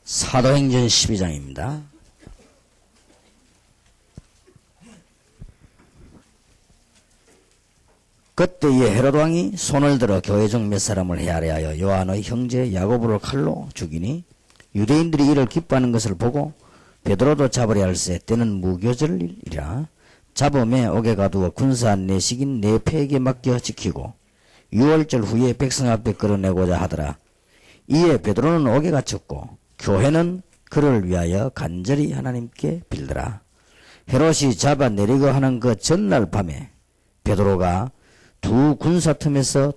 사도행전 12장입니다. 그때에 헤롯 왕이 손을 들어 교회 중 몇 사람을 헤아려 요한의 형제 야고보를 칼로 죽이니 유대인들이 이를 기뻐하는 것을 보고 베드로도 잡으려 할세 때는 무교절이라 잡음에 옥에 가두어 군사 내식인 네패에게 맡겨 지키고 6월절 후에 백성 앞에 끌어내고자 하더라. 이에 베드로는 옥에 갇혔고 교회는 그를 위하여 간절히 하나님께 빌더라. 헤롯이 잡아내리고 하는 그 전날 밤에 베드로가 두 군사 틈에서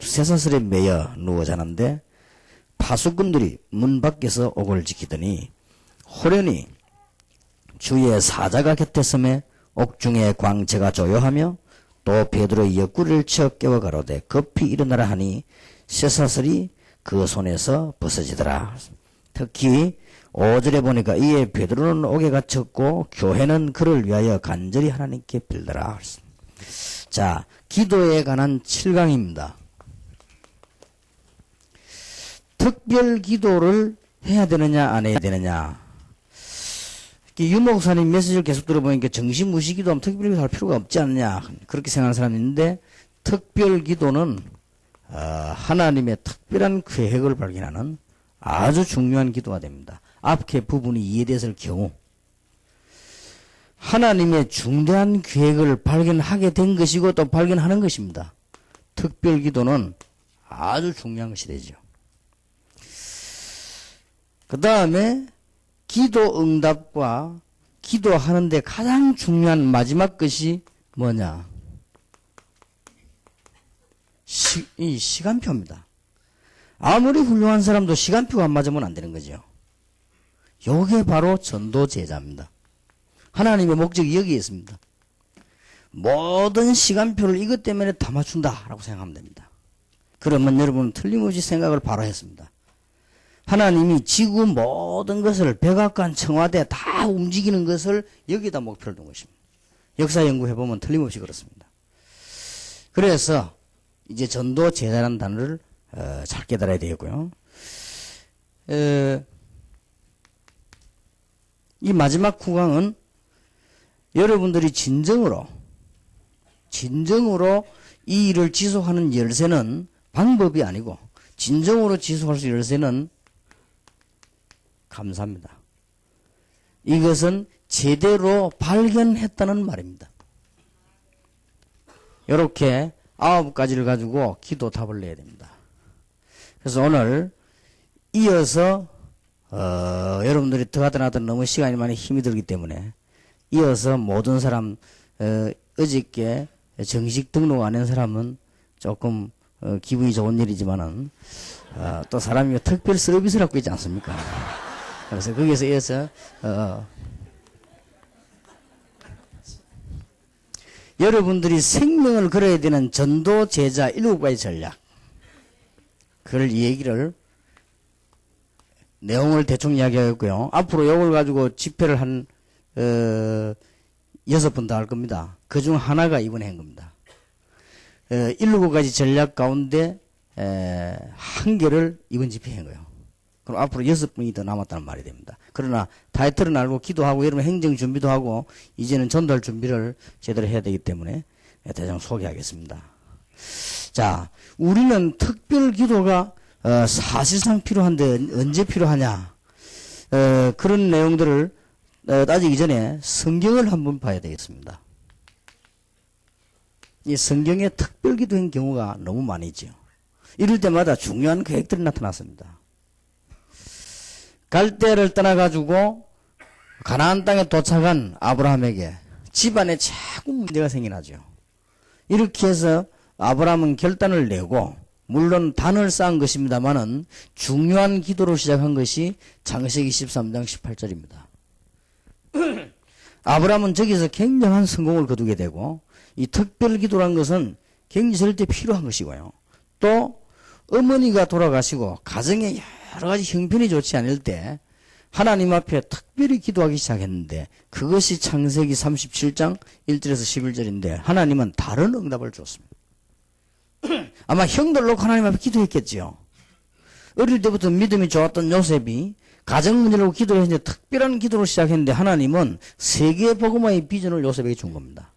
쇠사슬에 매여 누워 자는데 파수꾼들이 문 밖에서 옥을 지키더니 호련히 주의 사자가 곁에 섬에 옥중에 광채가 조요하며 또 베드로의 옆구리를 치어 깨워 가로되 급히 일어나라 하니 쇠사슬이 그 손에서 벗어지더라. 특히 5절에 보니까 이에 베드로는 옥에 갇혔고 교회는 그를 위하여 간절히 하나님께 빌더라. 자, 기도에 관한 7강입니다. 특별 기도를 해야 되느냐 안 해야 되느냐. 유 목사님 메시지를 계속 들어보니까 정신무시 기도하면 특별 기도 할 필요가 없지 않느냐 그렇게 생각하는 사람이 있는데 특별 기도는 하나님의 특별한 계획을 발견하는 아주 중요한 기도가 됩니다. 앞에 부분이 이해됐을 경우 하나님의 중대한 계획을 발견하게 된 것이고 또 발견하는 것입니다. 특별 기도는 아주 중요한 것이 되죠. 그 다음에 기도 응답과 기도하는데 가장 중요한 마지막 것이 뭐냐? 이 시간표입니다. 아무리 훌륭한 사람도 시간표가 안 맞으면 안 되는 거죠. 요게 바로 전도 제자입니다. 하나님의 목적이 여기에 있습니다. 모든 시간표를 이것 때문에 다 맞춘다라고 생각하면 됩니다. 그러면 여러분은 틀림없이 생각을 바로 했습니다. 하나님이 지구 모든 것을 백악관 청와대 다 움직이는 것을 여기다 목표를 둔 것입니다. 역사 연구해보면 틀림없이 그렇습니다. 그래서 이제 전도 제자라는 단어를 잘 깨달아야 되겠고요. 이 마지막 구강은 여러분들이 진정으로 이 일을 지속하는 열쇠는 방법이 아니고 진정으로 지속할 수 있는 열쇠는 감사합니다. 이것은 제대로 발견했다는 말입니다. 이렇게 9가지를 가지고 기도 답을 내야 됩니다. 그래서 오늘 이어서 여러분들이 들어가든 하든 너무 시간이 많이 힘이 들기 때문에 이어서 모든 사람 어저께 정식 등록 안 한 사람은 조금 기분이 좋은 일이지만은 또 사람이 특별 서비스를 갖고 있지 않습니까? 그래서 거기에서 이어서 여러분들이 생명을 걸어야 되는 전도 제자 7가지 전략 그걸 얘기를 내용을 대충 이야기하였고요. 앞으로 이걸 가지고 집회를 한 6번 더 할 겁니다. 그중 하나가 이번에 한 겁니다. 7가지 전략 가운데 한 개를 이번 집회에 한 거예요. 그럼 앞으로 6번이 더 남았다는 말이 됩니다. 그러나 타이틀은 알고 기도하고 여러분 행정 준비도 하고 이제는 전달 준비를 제대로 해야 되기 때문에 대충 소개하겠습니다. 자, 우리는 특별 기도가 사실상 필요한데 언제 필요하냐 그런 내용들을 따지기 전에 성경을 한번 봐야 되겠습니다. 이 성경에 특별 기도인 경우가 너무 많이 있죠. 이럴 때마다 중요한 계획들이 나타났습니다. 갈대를 떠나가지고 가나안 땅에 도착한 아브라함에게 집안에 자꾸 문제가 생겨나죠. 이렇게 해서 아브라함은 결단을 내고 물론 단을 쌓은 것입니다만은 중요한 기도로 시작한 것이 창세기 13장 18절입니다. 아브라함은 저기서 굉장한 성공을 거두게 되고 이 특별 기도란 것은 굉장히 절대 필요한 것이고요. 또 어머니가 돌아가시고 가정에 여러 가지 형편이 좋지 않을 때 하나님 앞에 특별히 기도하기 시작했는데 그것이 창세기 37장 1절에서 11절인데 하나님은 다른 응답을 줬습니다. 아마 형들 놓고 하나님 앞에 기도했겠지요. 어릴 때부터 믿음이 좋았던 요셉이 가정 문제로 기도를 했는데 특별한 기도를 시작했는데 하나님은 세계 복음화의 비전을 요셉에게 준 겁니다.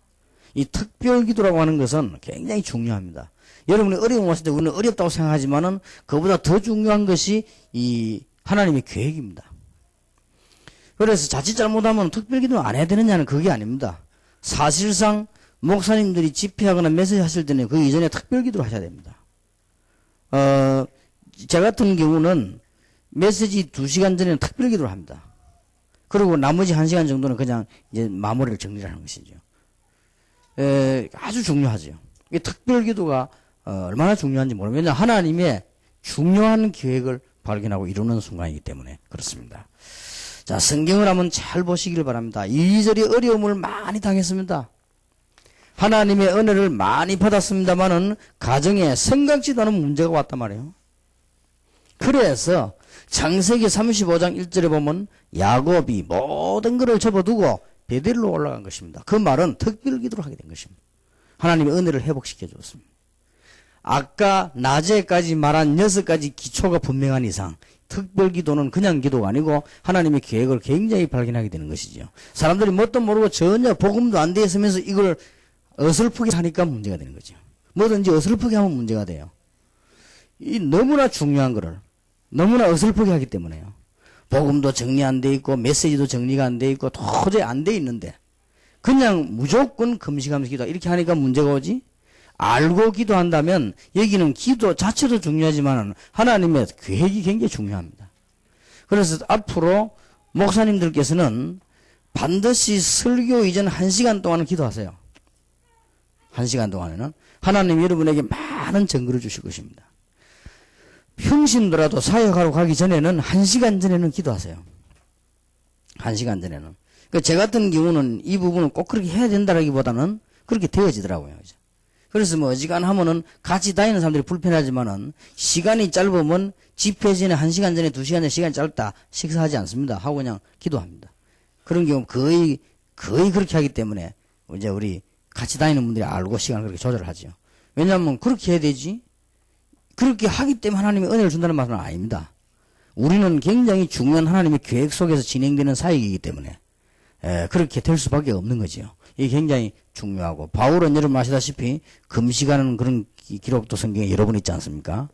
이 특별 기도라고 하는 것은 굉장히 중요합니다. 여러분이 어려움 왔을 때 우리는 어렵다고 생각하지만은 그보다 더 중요한 것이 이 하나님의 계획입니다. 그래서 자칫 잘못하면 특별 기도를 안 해야 되느냐는 그게 아닙니다. 사실상 목사님들이 집회하거나 메시지 하실 때는 그 이전에 특별 기도를 하셔야 됩니다. 저 같은 경우는 메시지 2시간 전에는 특별 기도를 합니다. 그리고 나머지 1시간 정도는 그냥 이제 마무리를 정리하는 것이죠. 아주 중요하죠. 이 특별 기도가 얼마나 중요한지 모르면 왜냐하면 하나님의 중요한 계획을 발견하고 이루는 순간이기 때문에 그렇습니다. 자, 성경을 한번 잘 보시길 바랍니다. 이리저리 어려움을 많이 당했습니다. 하나님의 은혜를 많이 받았습니다만은 가정에 생각지도 않은 문제가 왔단 말이에요. 그래서 창세기 35장 1절에 보면 야곱이 모든 것을 접어두고 베델로 올라간 것입니다. 그 말은 특별 기도를 하게 된 것입니다. 하나님의 은혜를 회복시켜 주었습니다. 아까 낮에까지 말한 6가지 기초가 분명한 이상 특별 기도는 그냥 기도가 아니고 하나님의 계획을 굉장히 발견하게 되는 것이죠. 사람들이 뭣도 모르고 전혀 복음도 안 돼 있으면서 이걸 어설프게 하니까 문제가 되는 거죠. 뭐든지 어설프게 하면 문제가 돼요. 이 너무나 중요한 거를 너무나 어설프게 하기 때문에요. 복음도 정리 안 돼 있고 메시지도 정리가 안 돼 있고 도저히 안 돼 있는데 그냥 무조건 금식하면서 기도 이렇게 하니까 문제가 오지. 알고 기도한다면 여기는 기도 자체도 중요하지만 하나님의 계획이 굉장히 중요합니다. 그래서 앞으로 목사님들께서는 반드시 설교 이전 1시간 동안은 기도하세요. 1시간 동안에는 하나님 여러분에게 많은 증거를 주실 것입니다. 평신도라도 사역하러 가기 전에는 1시간 전에는 기도하세요. 1시간 전에는. 그러니까 제 같은 경우는 이 부분은 꼭 그렇게 해야 된다라기보다는 그렇게 되어지더라고요. 그래서 뭐 어지간하면은 같이 다니는 사람들이 불편하지만은 시간이 짧으면 집회 전에 1시간 전에 2시간 전에 시간이 짧다 식사하지 않습니다. 하고 그냥 기도합니다. 그런 경우 거의 그렇게 하기 때문에 이제 우리 같이 다니는 분들이 알고 시간을 그렇게 조절을 하죠. 왜냐하면 그렇게 해야 되지. 그렇게 하기 때문에 하나님의 은혜를 준다는 말은 아닙니다. 우리는 굉장히 중요한 하나님의 계획 속에서 진행되는 사역이기 때문에 그렇게 될 수밖에 없는 거죠. 이게 굉장히 중요하고 바울은 여러분 아시다시피 금식하는 그런 기록도 성경에 여러 번 있지 않습니까?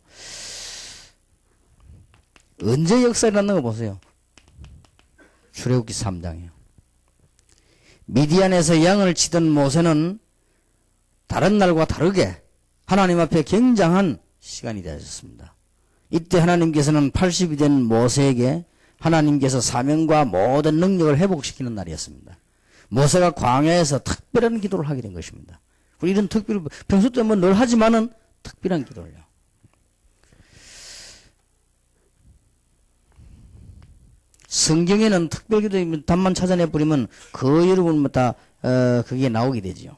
언제 역사를 났는 거 보세요. 출애굽기 3장이요. 미디안에서 양을 치던 모세는 다른 날과 다르게 하나님 앞에 굉장한 시간이 되었습니다. 이때 하나님께서는 80이 된 모세에게 하나님께서 사명과 모든 능력을 회복시키는 날이었습니다. 모세가 광야에서 특별한 기도를 하게 된 것입니다. 우리 이런 평소 때 뭐 늘 하지만은 특별한 기도를요. 성경에는 특별 기도 답만 찾아내 버리면 그 여러분 다 그게 나오게 되지요.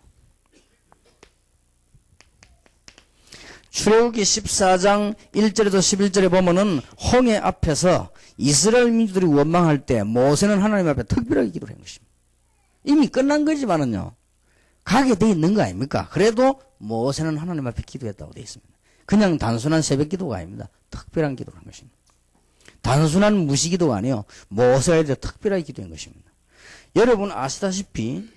출애굽기 14장 1절에도 11절에 보면은 홍해 앞에서 이스라엘 민족들이 원망할 때 모세는 하나님 앞에 특별하게 기도를 한 것입니다. 이미 끝난 거지만은요. 가게 돼 있는 거 아닙니까? 그래도 모세는 하나님 앞에 기도했다고 돼 있습니다. 그냥 단순한 새벽 기도가 아닙니다. 특별한 기도를 한 것입니다. 단순한 무시 기도가 아니에요. 모세에 대해 특별하게 기도한 것입니다. 여러분 아시다시피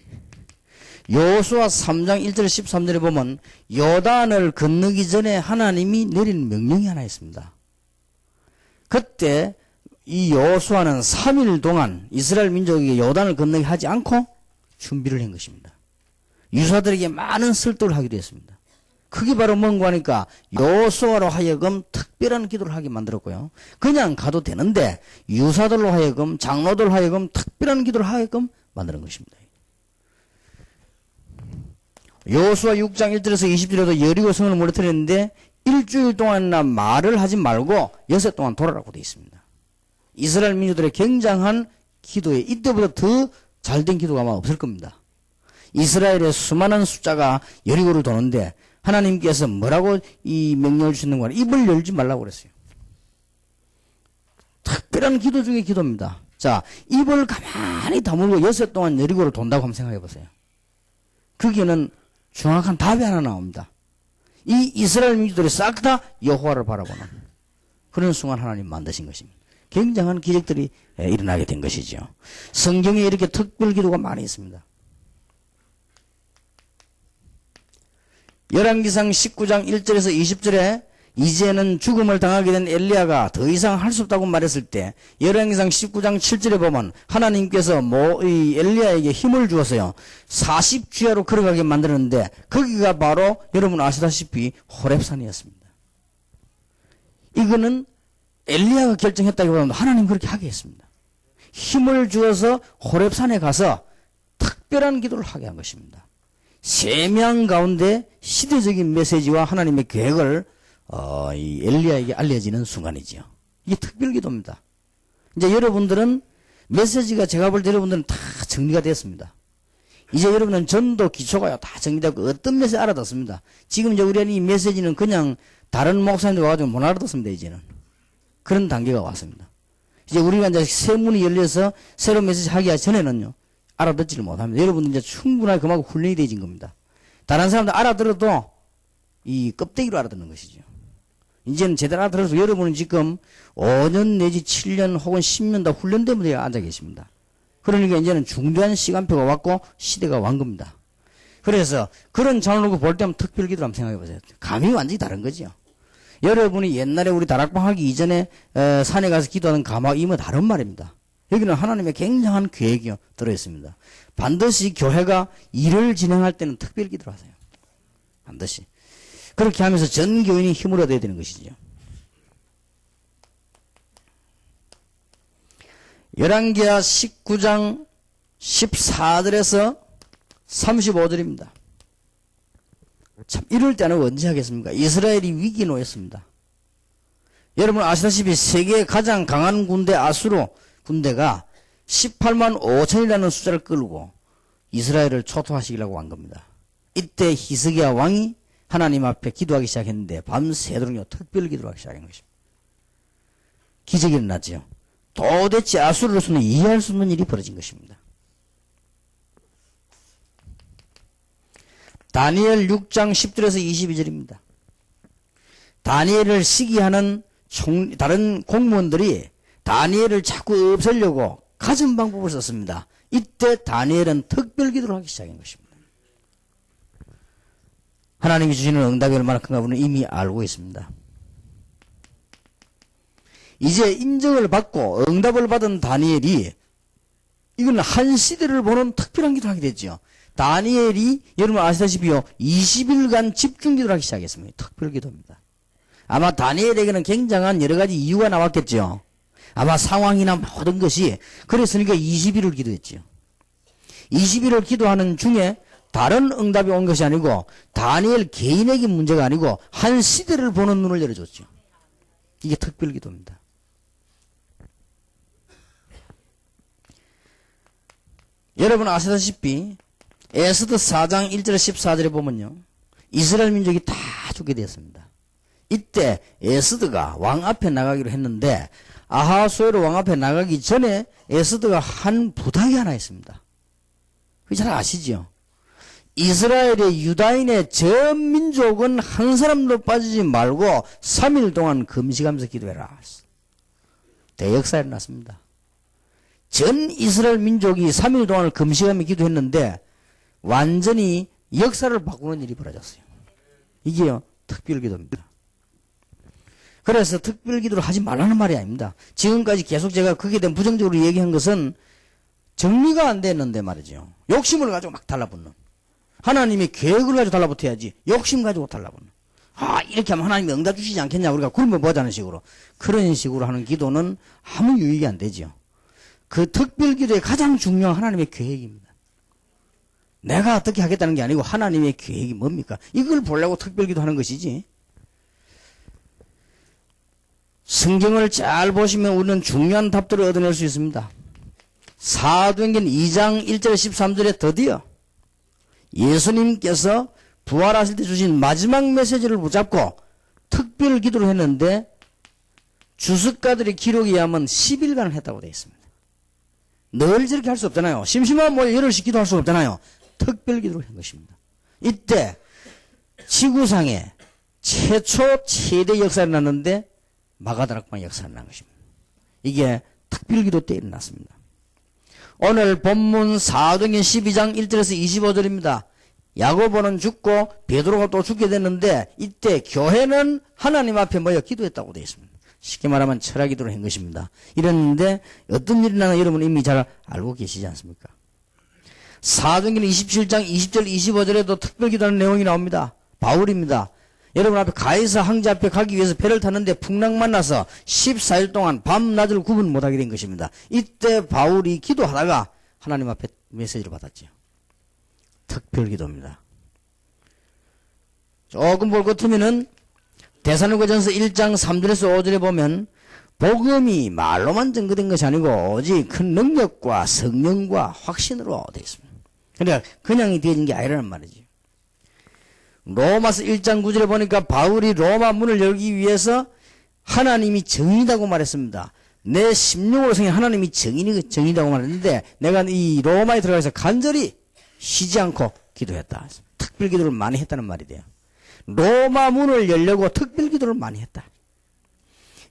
여호수아 3장 1절 13절에 보면 요단을 건너기 전에 하나님이 내린 명령이 하나 있습니다. 그때 이 여호수아는 3일 동안 이스라엘 민족에게 요단을 건너게 하지 않고 준비를 한 것입니다. 유사들에게 많은 설득을 하기도 했습니다. 그게 바로 뭔가 하니까 여호수아로 하여금 특별한 기도를 하게 만들었고요. 그냥 가도 되는데 유사들로 하여금 장로들로 하여금 특별한 기도를 하여금 만드는 것입니다. 여호수아 6장 1절에서 20절에도 여리고 성을 무너뜨렸는데 일주일 동안이나 말을 하지 말고 6해 동안 돌아라고 되어 있습니다. 이스라엘 민족들의 굉장한 기도에 이때보다 더 잘된 기도가 아마 없을 겁니다. 이스라엘의 수많은 숫자가 여리고를 도는데 하나님께서 뭐라고 이 명령을 주시는 거냐? 입을 열지 말라고 그랬어요. 특별한 기도 중에 기도입니다. 자, 입을 가만히 다물고 6해 동안 여리고를 돈다고 한번 생각해 보세요. 거기에는 정확한 답이 하나 나옵니다. 이 이스라엘 민족들이 싹 다 여호와를 바라보는 그런 순간 하나님 만드신 것입니다. 굉장한 기적들이 일어나게 된 것이죠. 성경에 이렇게 특별 기도가 많이 있습니다. 열왕기상 19장 1절에서 20절에 이제는 죽음을 당하게 된 엘리야가 더 이상 할 수 없다고 말했을 때 열왕기상 19장 7절에 보면 하나님께서 이 엘리야에게 힘을 주어서요 40주야로 걸어가게 만들었는데 거기가 바로 여러분 아시다시피 호렙산이었습니다. 이거는 엘리야가 결정했다기보다는 하나님 그렇게 하게 했습니다. 힘을 주어서 호렙산에 가서 특별한 기도를 하게 한 것입니다. 세명 가운데 시대적인 메시지와 하나님의 계획을 이 엘리야에게 알려지는 순간이지요. 이게 특별 기도입니다. 이제 여러분들은 메시지가 제가 볼 때 여러분들은 다 정리가 됐습니다. 이제 여러분은 전도 기초가요 다 정리되고 어떤 메시지 알아듣습니다. 지금 이제 우리는 이 메시지는 그냥 다른 목사님들 와가지고 못 알아듣습니다. 이제는 그런 단계가 왔습니다. 이제 우리가 이제 새 문이 열려서 새로운 메시지 하기 전에는요 알아듣지를 못합니다. 여러분들 이제 충분하게 그만큼 훈련이 되어진 겁니다. 다른 사람들 알아들어도 이 껍데기로 알아듣는 것이죠. 이제는 제대로 알아들어서 여러분은 지금 5년 내지 7년 혹은 10년 다 훈련되면 앉아 계십니다. 그러니까 이제는 중대한 시간표가 왔고 시대가 완 겁니다. 그래서 그런 장르로 볼 때면 특별기도를 한번 생각해 보세요. 감이 완전히 다른 거죠. 여러분이 옛날에 우리 다락방 하기 이전에 산에 가서 기도하는 감하고 이면 다른 말입니다. 여기는 하나님의 굉장한 계획이 들어있습니다. 반드시 교회가 일을 진행할 때는 특별 기도를 하세요. 반드시. 그렇게 하면서 전 교인이 힘을 얻어야 되는 것이죠. 열왕기하 19장 14절에서 35절입니다. 참 이럴 때는 언제 하겠습니까? 이스라엘이 위기에 놓였습니다. 여러분 아시다시피 세계의 가장 강한 군대 아수르 군대가 18만 5천이라는 숫자를 끌고 이스라엘을 초토화시키려고 한 겁니다. 이때 히스기야 왕이 하나님 앞에 기도하기 시작했는데 밤새도록 특별 기도를 하기 시작한 것입니다. 기적이 일어났죠. 도대체 아수르로서는 이해할 수 없는 일이 벌어진 것입니다. 다니엘 6장 10절에서 22절입니다. 다니엘을 시기하는 다른 공무원들이 다니엘을 자꾸 없애려고 가진 방법을 썼습니다. 이때 다니엘은 특별 기도를 하기 시작한 것입니다. 하나님이 주시는 응답이 얼마나 큰가 우리는 이미 알고 있습니다. 이제 인정을 받고 응답을 받은 다니엘이 이건 한 시대를 보는 특별한 기도를 하게 됐죠. 다니엘이 여러분 아시다시피요 20일간 집중 기도를 하기 시작했습니다. 특별 기도입니다. 아마 다니엘에게는 굉장한 여러 가지 이유가 나왔겠죠. 아마 상황이나 모든 것이 그랬으니까 20일을 기도했죠. 20일을 기도하는 중에 다른 응답이 온 것이 아니고 다니엘 개인에게 문제가 아니고 한 시대를 보는 눈을 열어줬죠. 이게 특별 기도입니다. 여러분 아시다시피 에스더 4장 1절 14절에 보면요 이스라엘 민족이 다 죽게 되었습니다. 이때 에스더가 왕 앞에 나가기로 했는데 아하수에로 왕 앞에 나가기 전에 에스더가 한 부탁이 하나 있습니다. 그거 잘 아시죠? 이스라엘의 유다인의 전 민족은 한 사람도 빠지지 말고 3일 동안 금식하면서 기도해라. 대역사가 일어났습니다. 전 이스라엘 민족이 3일 동안 금식하며 기도했는데 완전히 역사를 바꾸는 일이 벌어졌어요. 이게요 특별기도입니다. 그래서 특별기도를 하지 말라는 말이 아닙니다. 지금까지 계속 제가 거기에 대한 부정적으로 얘기한 것은 정리가 안 됐는데 말이죠. 욕심을 가지고 막 달라붙는. 하나님의 계획을 가지고 달라붙어야지 욕심 가지고 달라붙는. 이렇게 하면 하나님이 응답 주시지 않겠냐 우리가 그러면 뭐하자는 식으로. 그런 식으로 하는 기도는 아무 유익이 안 되죠. 그 특별기도의 가장 중요한 하나님의 계획입니다. 내가 어떻게 하겠다는 게 아니고 하나님의 계획이 뭡니까? 이걸 보려고 특별기도 하는 것이지. 성경을 잘 보시면 우리는 중요한 답들을 얻어낼 수 있습니다. 사도행전 2장 1절 13절에 드디어 예수님께서 부활하실 때 주신 마지막 메시지를 붙잡고 특별 기도를 했는데 주석가들의 기록에 의하면 10일간을 했다고 되어 있습니다. 늘 저렇게 할 수 없잖아요. 심심하면 뭐 열흘씩 기도할 수 없잖아요. 특별 기도를 한 것입니다. 이때 지구상에 최초 최대 역사가 났는데 마가다락방 역사가 난 것입니다. 이게 특별기도 때 일어났습니다. 오늘 본문 사도행전 12장 1절에서 25절입니다. 야고보는 죽고 베드로가 또 죽게 됐는데 이때 교회는 하나님 앞에 모여 기도했다고 되어 있습니다. 쉽게 말하면 철학기도를 한 것입니다. 이랬는데 어떤 일이 나나 여러분 이미 잘 알고 계시지 않습니까? 사도행전 27장 20절 25절에도 특별기도하는 내용이 나옵니다. 바울입니다. 여러분 앞에 가이사 황제 앞에 가기 위해서 배를 탔는데 풍랑 만나서 14일 동안 밤낮을 구분 못하게 된 것입니다. 이때 바울이 기도하다가 하나님 앞에 메시지를 받았죠. 특별기도입니다. 조금 볼 것 같으면은 데살로니가전서 1장 3절에서 5절에 보면 복음이 말로만 증거된 것이 아니고 오직 큰 능력과 성령과 확신으로 되어 있습니다. 그러니까 그냥이 되어진 게 아니라는 말이지. 로마서 1장 9절에 보니까 바울이 로마 문을 열기 위해서 하나님이 정인이라고 말했습니다. 내 심령으로 생긴 하나님이 정인이라고 말했는데 내가 이 로마에 들어가서 간절히 쉬지 않고 기도했다. 특별기도를 많이 했다는 말이 돼요. 로마 문을 열려고 특별기도를 많이 했다.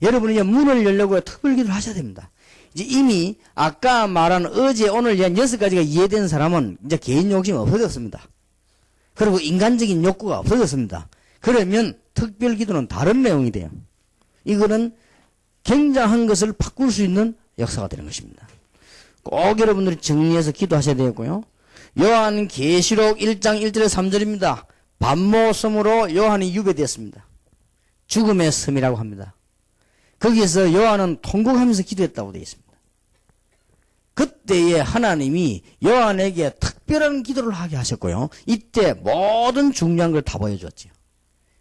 여러분이 이제 문을 열려고 특별기도를 하셔야 됩니다. 이제 이미 아까 말한 어제 오늘 6가지가 이해된 사람은 이제 개인 욕심이 없어졌습니다. 그리고 인간적인 욕구가 없어졌습니다. 그러면 특별기도는 다른 내용이 돼요. 이거는 굉장한 것을 바꿀 수 있는 역사가 되는 것입니다. 꼭 여러분들이 정리해서 기도하셔야 되고요. 요한계시록 1장 1절에 3절입니다. 반모섬으로 요한이 유배되었습니다. 죽음의 섬이라고 합니다. 거기에서 요한은 통곡하면서 기도했다고 되어 있습니다. 그때에 하나님이 요한에게 특별한 기도를 하게 하셨고요. 이때 모든 중요한 걸 다 보여줬죠.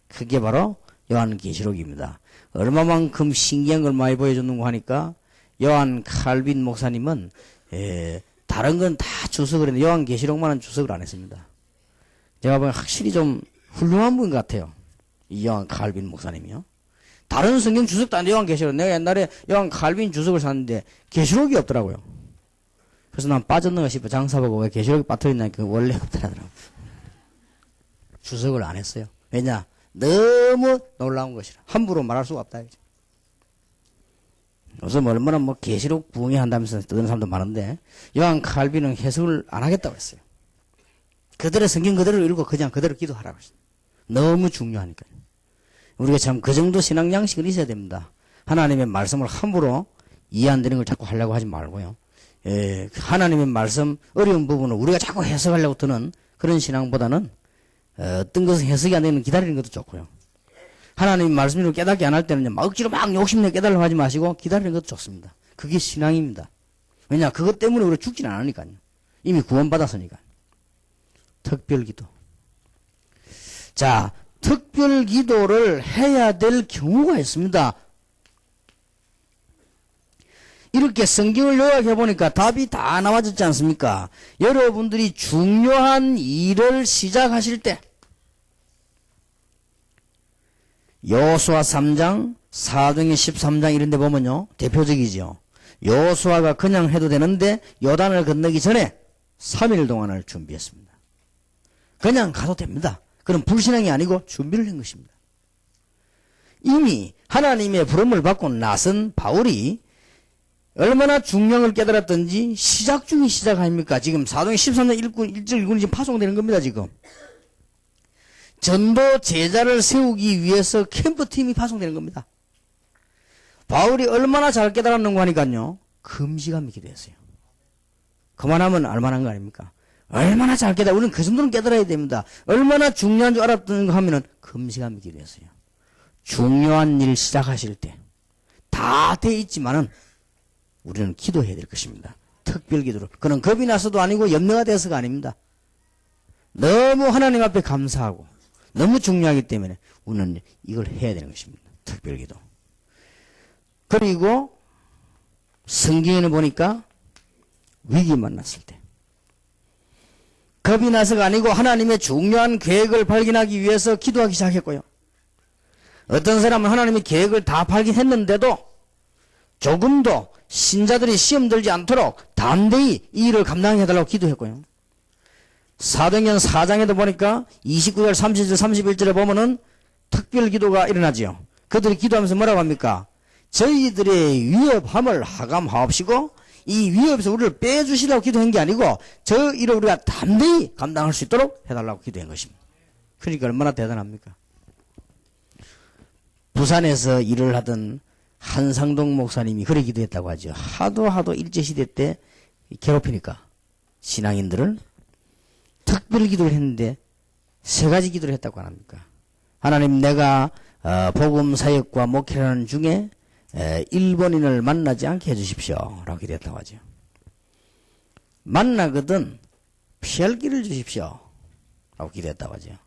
그게 바로 요한계시록입니다. 얼마만큼 신기한 걸 많이 보여줬는고 하니까 요한 칼빈 목사님은 다른 건 다 주석을 했는데 요한계시록만은 주석을 안 했습니다. 제가 보기엔 확실히 좀 훌륭한 분 같아요. 이 요한 칼빈 목사님이요. 다른 성경 주석도 안 돼, 요한계시록. 내가 옛날에 요한 칼빈 주석을 샀는데 계시록이 없더라고요. 그래서 난 빠졌는가 싶어. 장사보고 왜 계시록이 빠뜨렸나 그 원래 없더라고요. 주석을 안 했어요. 왜냐? 너무 놀라운 것이라. 함부로 말할 수가 없다. 요즘 얼마나 뭐 계시록 부흥회 한다면서 뜨는 사람도 많은데 요한 칼빈은 해석을 안 하겠다고 했어요. 그대로 성경 그대로 읽고 그냥 그대로 기도하라고 했어요. 너무 중요하니까요. 우리가 참 그 정도 신앙 양식은 있어야 됩니다. 하나님의 말씀을 함부로 이해 안 되는 걸 자꾸 하려고 하지 말고요. 하나님의 말씀 어려운 부분을 우리가 자꾸 해석하려고 드는 그런 신앙보다는 어떤 것은 해석이 안 되는 기다리는 것도 좋고요. 하나님의 말씀으로 깨닫게 안 할 때는 막 억지로 막 욕심내 깨달으려고 하지 마시고 기다리는 것도 좋습니다. 그게 신앙입니다. 왜냐? 그것 때문에 우리가 죽진 않으니까요. 이미 구원받았으니까. 특별기도. 자, 특별기도를 해야 될 경우가 있습니다. 이렇게 성경을 요약해 보니까 답이 다 나와졌지 않습니까? 여러분들이 중요한 일을 시작하실 때 여호수아 3장, 사도행전 13장 이런 데 보면요. 대표적이죠. 여호수아가 그냥 해도 되는데 요단을 건너기 전에 3일 동안을 준비했습니다. 그냥 가도 됩니다. 그럼 불신앙이 아니고 준비를 한 것입니다. 이미 하나님의 부름을 받고 나선 바울이 얼마나 중요한 걸 깨달았던지 시작 중에 시작 아닙니까? 지금 사도행전 13장 1절 1군이 지금 파송되는 겁니다. 지금. 전도 제자를 세우기 위해서 캠프팀이 파송되는 겁니다. 바울이 얼마나 잘 깨달았는고 하니까요. 금시감이 기도했어요. 그만하면 알만한 거 아닙니까? 얼마나 잘 깨달아. 우리는 그 정도는 깨달아야 됩니다. 얼마나 중요한 줄 알았던 거 하면은 금시감이 기도했어요. 중요한 일 시작하실 때 다 돼 있지만은 우리는 기도해야 될 것입니다. 특별 기도로. 그는 겁이 나서도 아니고 염려가 돼서가 아닙니다. 너무 하나님 앞에 감사하고 너무 중요하기 때문에 우리는 이걸 해야 되는 것입니다. 특별 기도. 그리고 성경에는 보니까 위기 만났을 때 겁이 나서가 아니고 하나님의 중요한 계획을 발견하기 위해서 기도하기 시작했고요. 어떤 사람은 하나님의 계획을 다 발견했는데도 조금도 신자들이 시험 들지 않도록 담대히 이 일을 감당해달라고 기도했고요. 사도행전 4장에도 보니까 29절, 30절, 31절에 보면은 특별 기도가 일어나지요. 그들이 기도하면서 뭐라고 합니까? 저희들의 위협함을 하감하옵시고 이 위협에서 우리를 빼주시라고 기도한 게 아니고 저 일을 우리가 담대히 감당할 수 있도록 해달라고 기도한 것입니다. 그러니까 얼마나 대단합니까? 부산에서 일을 하던 한상동 목사님이 그래 기도했다고 하죠. 하도 일제시대 때 괴롭히니까 신앙인들을 특별 기도를 했는데 3가지 기도를 했다고 합니까? 하나님, 내가 복음 사역과 목회를 하는 중에 일본인을 만나지 않게 해주십시오 라고 기도했다고 하죠. 만나거든 피할 길을 주십시오 라고 기도했다고 하죠.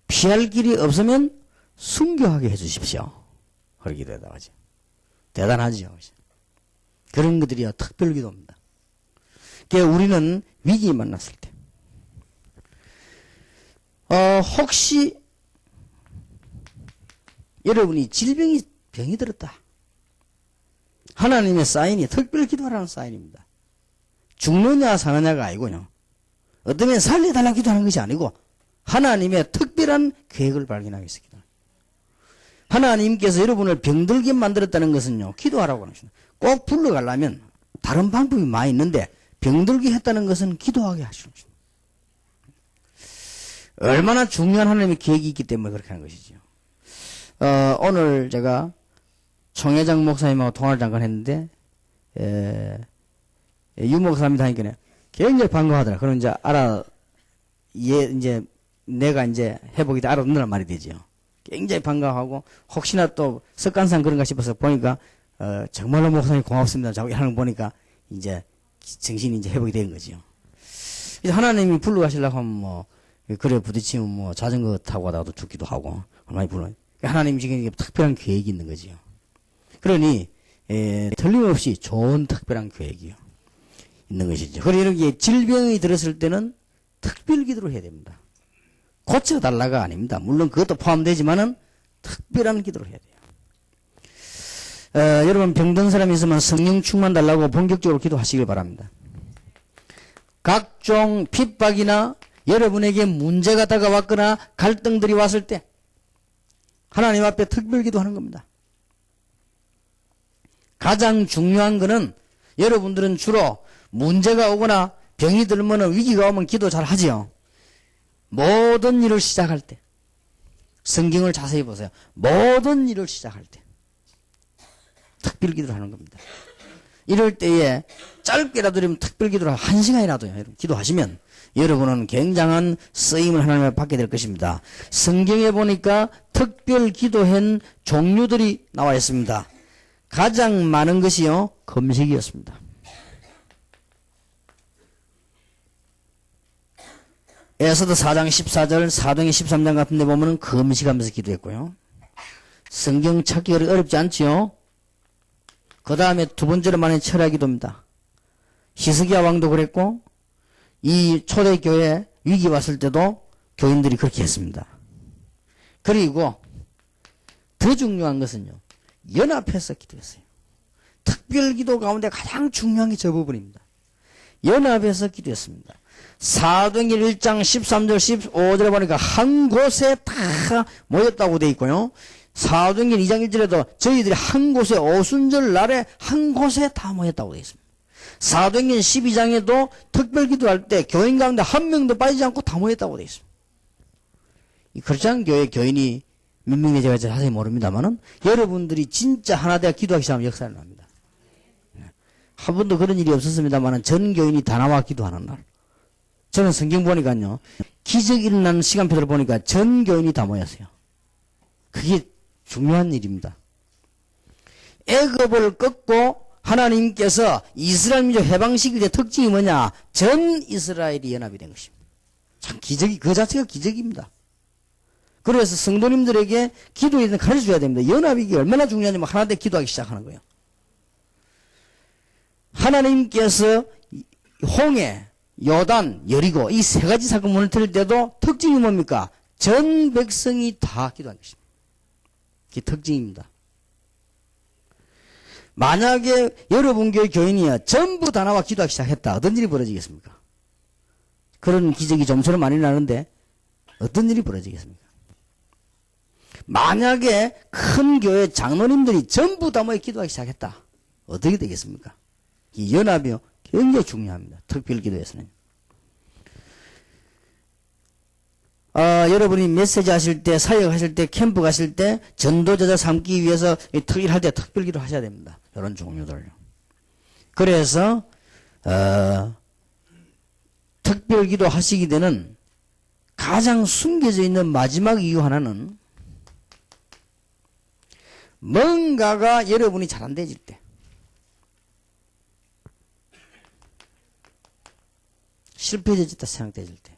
피할 길이 없으면 순교하게 해주십시오 그렇게 기도했다고 하죠. 대단하죠. 그런 것들이 특별 기도입니다. 그러니까 우리는 위기 만났을 때 혹시 여러분이 병이 들었다. 하나님의 사인이 특별 기도하라는 사인입니다. 죽느냐 사느냐가 아니고요. 어쩌면 살려달라고 기도하는 것이 아니고 하나님의 특별한 계획을 발견하기 위해서 기도합니다. 하나님께서 여러분을 병들게 만들었다는 것은요. 기도하라고 하는 것입니다. 꼭 불러가려면 다른 방법이 많이 있는데 병들게 했다는 것은 기도하게 하시는 것입니다. 얼마나 중요한 하나님의 계획이 있기 때문에 그렇게 하는 것이죠. 오늘 제가 총회장 목사님하고 통화를 잠깐 했는데, 유 목사님이 다니까 굉장히 반가워하더라. 그럼 이제 내가 이제 회복이 다 알아듣는단 말이 되죠. 굉장히 반가워하고, 혹시나 또 습관상 그런가 싶어서 보니까, 정말로 목사님 고맙습니다. 자꾸 하는 거 보니까, 이제 정신이 이제 회복이 된 거죠. 이제 하나님이 불러가시려고 하면 그래 부딪히면 자전거 타고 가다가도 죽기도 하고, 많이 불러. 하나님 지금 특별한 계획이 있는 거지요. 그러니 틀림없이 좋은 특별한 계획이요 있는 것이죠. 그리고 이렇게 질병이 들었을 때는 특별 기도를 해야 됩니다. 고쳐달라가 아닙니다. 물론 그것도 포함되지만은 특별한 기도를 해야 돼요. 여러분 병든 사람이 있으면 성령 충만 달라고 본격적으로 기도하시길 바랍니다. 각종 핍박이나 여러분에게 문제가 다가왔거나 갈등들이 왔을 때 하나님 앞에 특별 기도하는 겁니다. 가장 중요한 것은 여러분들은 주로 문제가 오거나 병이 들면 위기가 오면 기도 잘 하지요. 모든 일을 시작할 때 성경을 자세히 보세요. 모든 일을 시작할 때 특별 기도를 하는 겁니다. 이럴 때에 짧게라도 특별 기도를 1시간이라도 기도하시면 여러분은 굉장한 쓰임을 하나님을 받게 될 것입니다. 성경에 보니까 특별 기도한 종류들이 나와 있습니다. 가장 많은 것이요 금식이었습니다. 에스더 4장 14절, 사도행전 13장 같은 데 보면 금식하면서 기도했고요. 성경 찾기 어렵지 않지요? 그 다음에 두 번째로 많은 철야 기도입니다. 히스기야 왕도 그랬고 이 초대교회 위기 왔을 때도 교인들이 그렇게 했습니다. 그리고 더 중요한 것은요. 연합해서 기도했어요. 특별기도 가운데 가장 중요한 게 저 부분입니다. 연합해서 기도했습니다. 사도행전 1장 13절 15절에 보니까 한 곳에 다 모였다고 되어 있고요. 사도행전 2장 1절에도 저희들이 한 곳에 오순절 날에 한 곳에 다 모였다고 되어 있습니다. 사도행전 12장에도 특별기도할 때 교인 가운데 한 명도 빠지지 않고 다 모였다고 되어 있습니다. 이 크리스천 교회 교인이 몇 명인지 제가 자세히 모릅니다만은 여러분들이 진짜 하나 되어 기도하기 시작하면 역사를 납니다. 한 번도 그런 일이 없었습니다만은 전 교인이 다 나와 기도하는 날. 저는 성경 보니까요. 기적이 일어나는 시간표를 보니까 전 교인이 다 모였어요. 그게 중요한 일입니다. 애굽을 꺾고 하나님께서 이스라엘 민족 해방시킬 때 특징이 뭐냐? 전 이스라엘이 연합이 된 것입니다. 참 기적이 그 자체가 기적입니다. 그래서 성도님들에게 기도에 대해서 가르쳐줘야 됩니다. 연합이 얼마나 중요하냐면 하나 되 기도하기 시작하는 거예요. 하나님께서 홍해, 요단, 여리고 이 세 가지 사건을 들을 때도 특징이 뭡니까? 전 백성이 다 기도한 것입니다. 그게 특징입니다. 만약에 여러분 교회 교인이야 전부 다 나와 기도하기 시작했다. 어떤 일이 벌어지겠습니까? 그런 기적이 좀처럼 많이 나는데 어떤 일이 벌어지겠습니까? 만약에 큰 교회 장로님들이 전부 다 모여 기도하기 시작했다. 어떻게 되겠습니까? 이 연합이요. 굉장히 중요합니다. 특별기도에서는. 여러분이 메시지 하실 때, 사역 하실 때, 캠프 가실 때, 전도제자 삼기 위해서 일할 때 특별기도 하셔야 됩니다. 이런 종류들요. 그래서, 특별기도 하시기 되는 가장 숨겨져 있는 마지막 이유 하나는 뭔가가 여러분이 잘 안 되질 때, 실패해졌다 생각되질 때,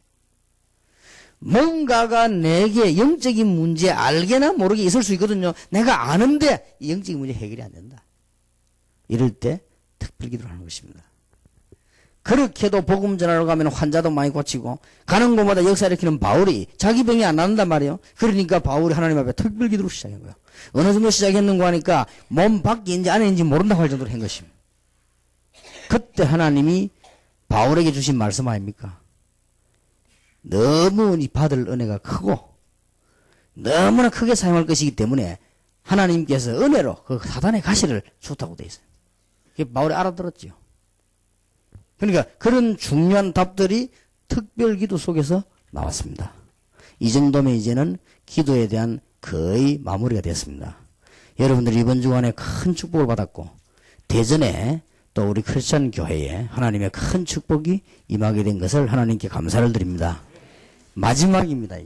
뭔가가 내게 영적인 문제 알게나 모르게 있을 수 있거든요. 내가 아는데 영적인 문제 해결이 안 된다. 이럴 때 특별기도를 하는 것입니다. 그렇게도 복음 전하러 가면 환자도 많이 고치고 가는 곳마다 역사 일으키는 바울이 자기 병이 안 낫는단 말이에요. 그러니까 바울이 하나님 앞에 특별기도를 시작한 거예요. 어느 정도 시작했는가 하니까 몸 밖인지 안인지 모른다고 할 정도로 한 것입니다. 그때 하나님이 바울에게 주신 말씀 아닙니까? 너무 받을 은혜가 크고 너무나 크게 사용할 것이기 때문에 하나님께서 은혜로 그 사단의 가시를 줬다고 되어 있어요. 그게 바울이 알아들었죠. 그러니까 그런 중요한 답들이 특별기도 속에서 나왔습니다. 이 정도면 이제는 기도에 대한 거의 마무리가 됐습니다. 여러분들이 이번 주간에 큰 축복을 받았고 대전에 또 우리 크리스천 교회에 하나님의 큰 축복이 임하게 된 것을 하나님께 감사를 드립니다. 마지막입니다.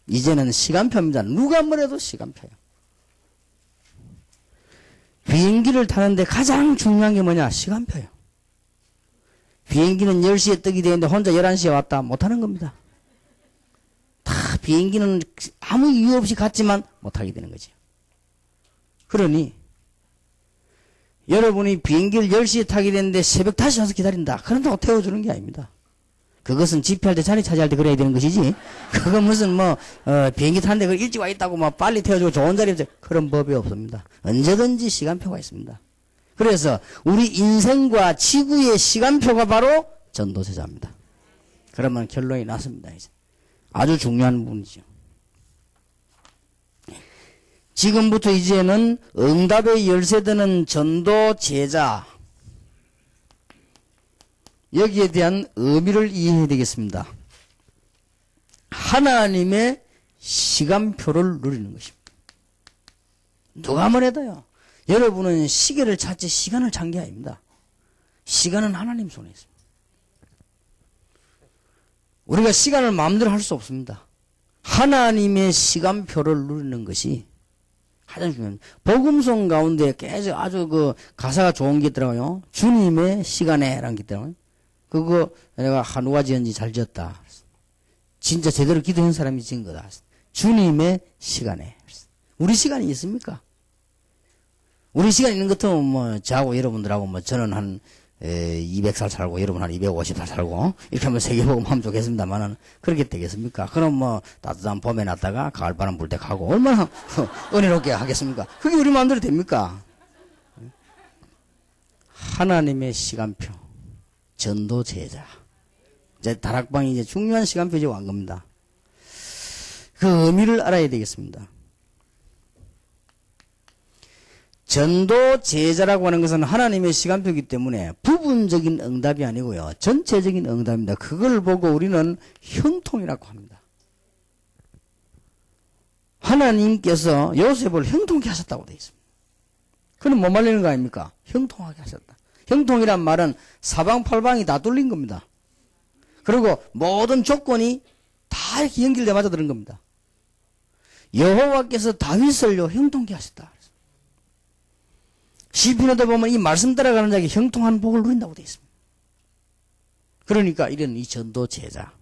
이제는 시간표입니다. 누가 뭐래도 시간표예요. 비행기를 타는데 가장 중요한 게 뭐냐? 시간표예요. 비행기는 10시에 뜨게 되는데 혼자 11시에 왔다 못하는 겁니다. 다 비행기는 아무 이유 없이 갔지만 못하게 되는 거죠. 그러니 여러분이 비행기를 10시에 타게 되는데 새벽 5시 와서 기다린다. 그런다고 태워주는 게 아닙니다. 그것은 집회할 때 자리 차지할 때 그래야 되는 것이지. 그건 무슨 비행기 타는데 일찍 와 있다고 빨리 태워주고 좋은 자리에 그런 법이 없습니다. 언제든지 시간표가 있습니다. 그래서 우리 인생과 지구의 시간표가 바로 전도제자입니다. 그러면 결론이 났습니다. 이제 아주 중요한 부분이죠. 지금부터 이제는 응답의 열쇠되는 전도제자 여기에 대한 의미를 이해해야 되겠습니다. 하나님의 시간표를 누리는 것입니다. 누가 뭐래도요. 여러분은 시계를 찾지 시간을 찾는 게 아닙니다. 시간은 하나님 손에 있습니다. 우리가 시간을 마음대로 할 수 없습니다. 하나님의 시간표를 누리는 것이 가장 중요합니다. 복음성 가운데 계속 아주 가사가 좋은 게 있더라고요. 주님의 시간에라는 게 있더라고요. 그거 내가 누가 지었는지 잘 지었다. 진짜 제대로 기도한 사람이 지은 거다. 주님의 시간에. 우리 시간이 있습니까? 우리 시간 있는 것 같으면 저하고 여러분들하고 저는 한 200살 살고 여러분 한 250살 살고 이렇게 하면 세계복음 하면 좋겠습니다만은 그렇게 되겠습니까? 그럼 따뜻한 봄에 났다가 가을바람 불 때 가고 얼마나 은혜롭게 하겠습니까? 그게 우리 마음대로 됩니까? 하나님의 시간표 전도제자 이제 다락방이 이제 중요한 시간표에 온 겁니다. 그 의미를 알아야 되겠습니다. 전도제자라고 하는 것은 하나님의 시간표이기 때문에 부분적인 응답이 아니고요. 전체적인 응답입니다. 그걸 보고 우리는 형통이라고 합니다. 하나님께서 요셉을 형통케 하셨다고 되어 있습니다. 그는 뭐 말리는 거 아닙니까? 형통하게 하셨다. 형통이란 말은 사방팔방이 다 뚫린 겁니다. 그리고 모든 조건이 다 이렇게 연결돼 맞아 들은 겁니다. 여호와께서 다윗을요 형통케 하셨다. 시편에도 보면 이 말씀 따라가는 자에게 형통한 복을 누린다고 되어 있습니다. 그러니까 이런 이 전도 제자.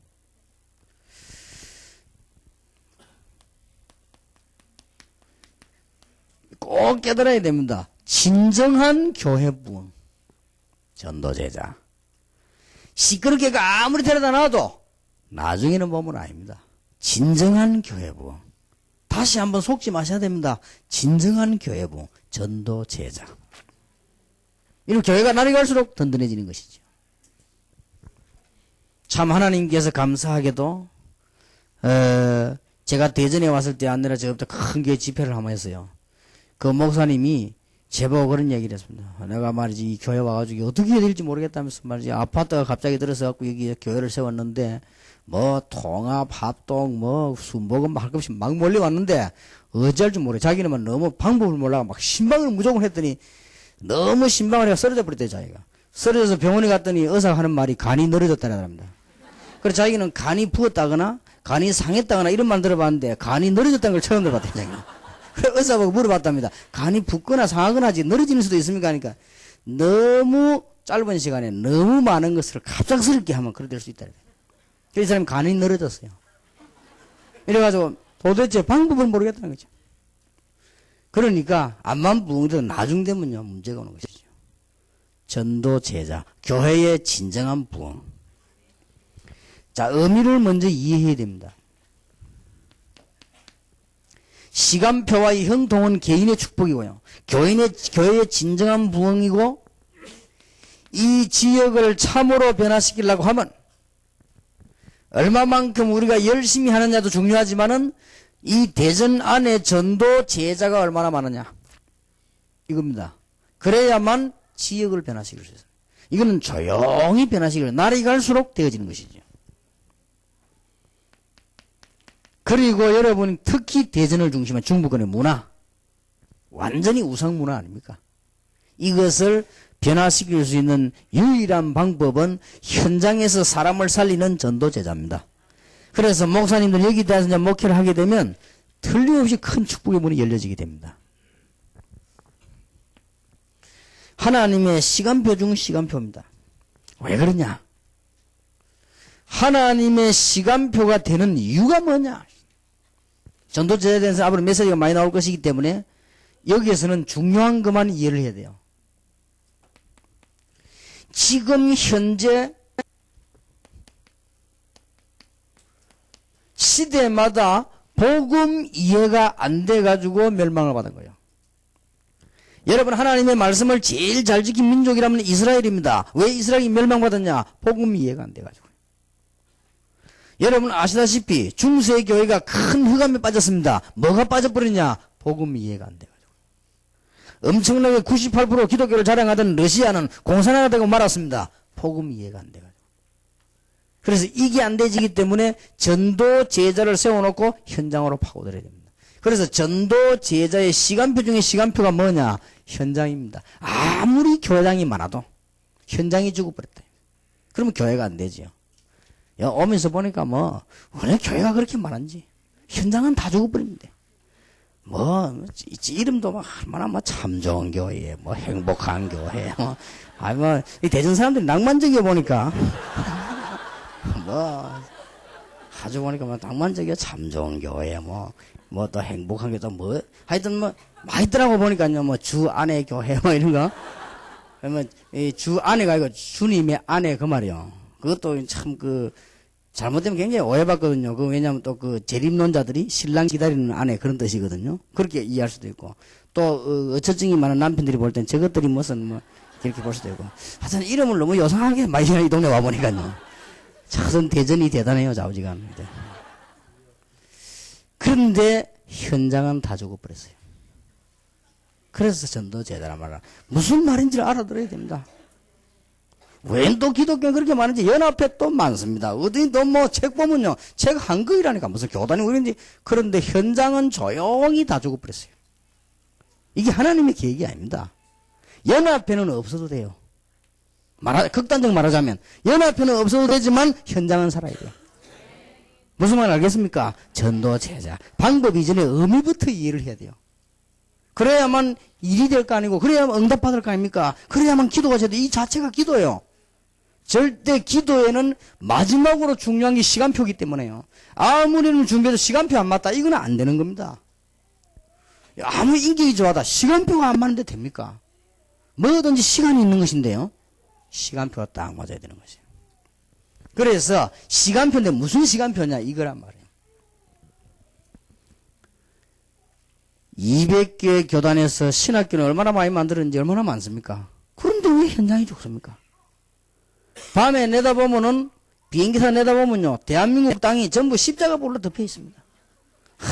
꼭 깨달아야 됩니다. 진정한 교회 부흥. 전도 제자. 시끄럽게가 아무리 데려다 놔도 나중에는 보면 아닙니다. 진정한 교회 부흥. 다시 한번 속지 마셔야 됩니다. 진정한 교회 부흥. 전도 제자. 이렇게 교회가 날이 갈수록 든든해지는 것이죠. 참 하나님께서 감사하게도 제가 대전에 왔을 때 아니라 저부터 큰 교회 집회를 한번 했어요. 그 목사님이 제보고 그런 얘기를 했습니다. 내가 말이지 이 교회 와가지고 어떻게 해야 될지 모르겠다면서 말이지 아파트가 갑자기 들어서갖고 여기 교회를 세웠는데 뭐 통합, 합동, 뭐 순복음 할 것 없이 막 몰려왔는데 어찌할 줄 모르겠어요. 자기는 너무 방법을 몰라가 막 신방을 무조건 했더니 너무 신방을 해가 쓰러져 버렸대요. 자기가 쓰러져서 병원에 갔더니 의사가 하는 말이 간이 늘어졌다는 겁니다. 그래서 자기는 간이 부었다거나 간이 상했다거나 이런 말 들어봤는데 간이 늘어졌다는 걸 처음 들어봤대요. 자기는. 그래서 의사보고 물어봤답니다. 간이 붓거나 상하거나 하지 늘어지는 수도 있습니까? 하니까 너무 짧은 시간에 너무 많은 것을 갑작스럽게 하면 그래 될 수 있다. 그래서 이 사람이 간이 늘어졌어요. 이래가지고 도대체 방법을 모르겠다는 거죠. 그러니까 암만 부흥돼도 나중 되면요 문제가 오는 것이죠. 전도 제자, 교회의 진정한 부흥. 자, 의미를 먼저 이해해야 됩니다. 시간표와의 형통은 개인의 축복이고요. 교회의 진정한 부흥이고, 이 지역을 참으로 변화시키려고 하면, 얼마만큼 우리가 열심히 하느냐도 중요하지만은, 이 대전 안에 전도 제자가 얼마나 많으냐. 이겁니다. 그래야만 지역을 변화시킬 수 있어요. 이거는 조용히 변화시키려 날이 갈수록 되어지는 것이죠. 그리고 여러분 특히 대전을 중심한 중부권의 문화 완전히 우상 문화 아닙니까? 이것을 변화시킬 수 있는 유일한 방법은 현장에서 사람을 살리는 전도 제자입니다. 그래서 목사님들 여기 대해서 이제 목회를 하게 되면 틀림없이 큰 축복의 문이 열려지게 됩니다. 하나님의 시간표 중 시간표입니다. 왜 그러냐? 하나님의 시간표가 되는 이유가 뭐냐? 전도제자에 대해서 앞으로 메시지가 많이 나올 것이기 때문에 여기에서는 중요한 것만 이해를 해야 돼요. 지금 현재 시대마다 복음 이해가 안 돼가지고 멸망을 받은 거예요. 여러분 하나님의 말씀을 제일 잘 지킨 민족이라면 이스라엘입니다. 왜 이스라엘이 멸망받았냐? 복음 이해가 안 돼가지고. 여러분 아시다시피 중세 교회가 큰 흑암에 빠졌습니다. 뭐가 빠져버렸냐? 복음 이해가 안 돼가지고. 엄청나게 98% 기독교를 자랑하던 러시아는 공산화가 되고 말았습니다. 복음 이해가 안 돼가지고. 그래서 이게 안 되지기 때문에 전도 제자를 세워놓고 현장으로 파고들어야 됩니다. 그래서 전도 제자의 시간표 중에 시간표가 뭐냐? 현장입니다. 아무리 교회당이 많아도 현장이 죽어버렸다. 그러면 교회가 안 되지요. 오면서 보니까 왜 교회가 그렇게 많은지. 현장은 다 죽어버립니다. 이름도 얼마나 참 좋은 교회, 행복한 교회, 이 대전 사람들이 낭만적이어 보니까, 아주 보니까 낭만적이어 참 좋은 교회, 또 행복한 교회, 하여튼 많이더라고 보니까요, 주 안의 교회, 이런 거. 그러면, 주 안에가 아니고 주님의 안에 그 말이요. 그것도 참 잘못되면 굉장히 오해받거든요. 왜냐면 또 재림론자들이 신랑 기다리는 아내 그런 뜻이거든요. 그렇게 이해할 수도 있고. 또, 어처증이 많은 남편들이 볼 땐 저것들이 무슨 이렇게 볼 수도 있고. 하여튼 이름을 너무 요상하게 많이 이 동네 와보니까요. 차선 대전이 대단해요, 좌우지간. 그런데 현장은 다 죽어버렸어요. 그래서 전도 제자란 말은 무슨 말인지를 알아들어야 됩니다. 왜 또 기독교가 그렇게 많은지 연합회 또 많습니다. 어디 또 책 보면요. 책 한글이라니까 무슨 교단이 그런지. 그런데 현장은 조용히 다 죽어버렸어요. 이게 하나님의 계획이 아닙니다. 연합회는 없어도 돼요. 극단적 말하자면 연합회는 없어도 되지만 현장은 살아야 돼요. 무슨 말 알겠습니까? 전도 제자. 방법 이전에 의미부터 이해를 해야 돼요. 그래야만 일이 될 거 아니고 그래야만 응답받을 거 아닙니까? 그래야만 기도가 제대로. 이 자체가 기도예요. 절대 기도에는 마지막으로 중요한 게 시간표이기 때문에요. 아무리 준비해도 시간표 안 맞다. 이건 안 되는 겁니다. 아무 인격이 좋아다. 시간표가 안 맞는데 됩니까? 뭐든지 시간이 있는 것인데요. 시간표가 딱 맞아야 되는 것이에요. 그래서 시간표인데 무슨 시간표냐 이거란 말이에요. 200개 교단에서 신학교는 얼마나 많이 만들었는지 얼마나 많습니까? 그런데 왜 현장이 죽습니까? 밤에 내다보면은 비행기사 내다보면요 대한민국 땅이 전부 십자가 볼로 덮여 있습니다.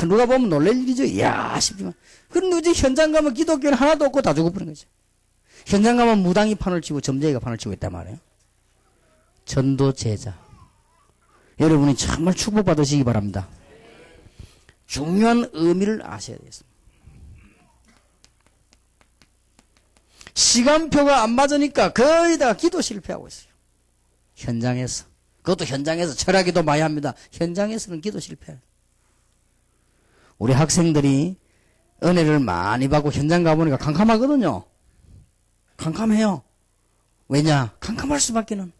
누가 보면 놀랄 일이죠. 이야 싶지만 그런데 이제 현장 가면 기독교는 하나도 없고 다 죽어버린 거죠. 현장 가면 무당이 판을 치고 점쟁이가 판을 치고 있단 말이에요. 전도 제자. 여러분이 정말 축복받으시기 바랍니다. 중요한 의미를 아셔야 되겠습니다. 시간표가 안 맞으니까 거의 다 기도 실패하고 있어요. 현장에서. 그것도 현장에서 철학기도 많이 합니다. 현장에서는 기도 실패해요. 우리 학생들이 은혜를 많이 받고 현장 가보니까 캄캄하거든요. 캄캄해요. 왜냐? 캄캄할 수밖에는.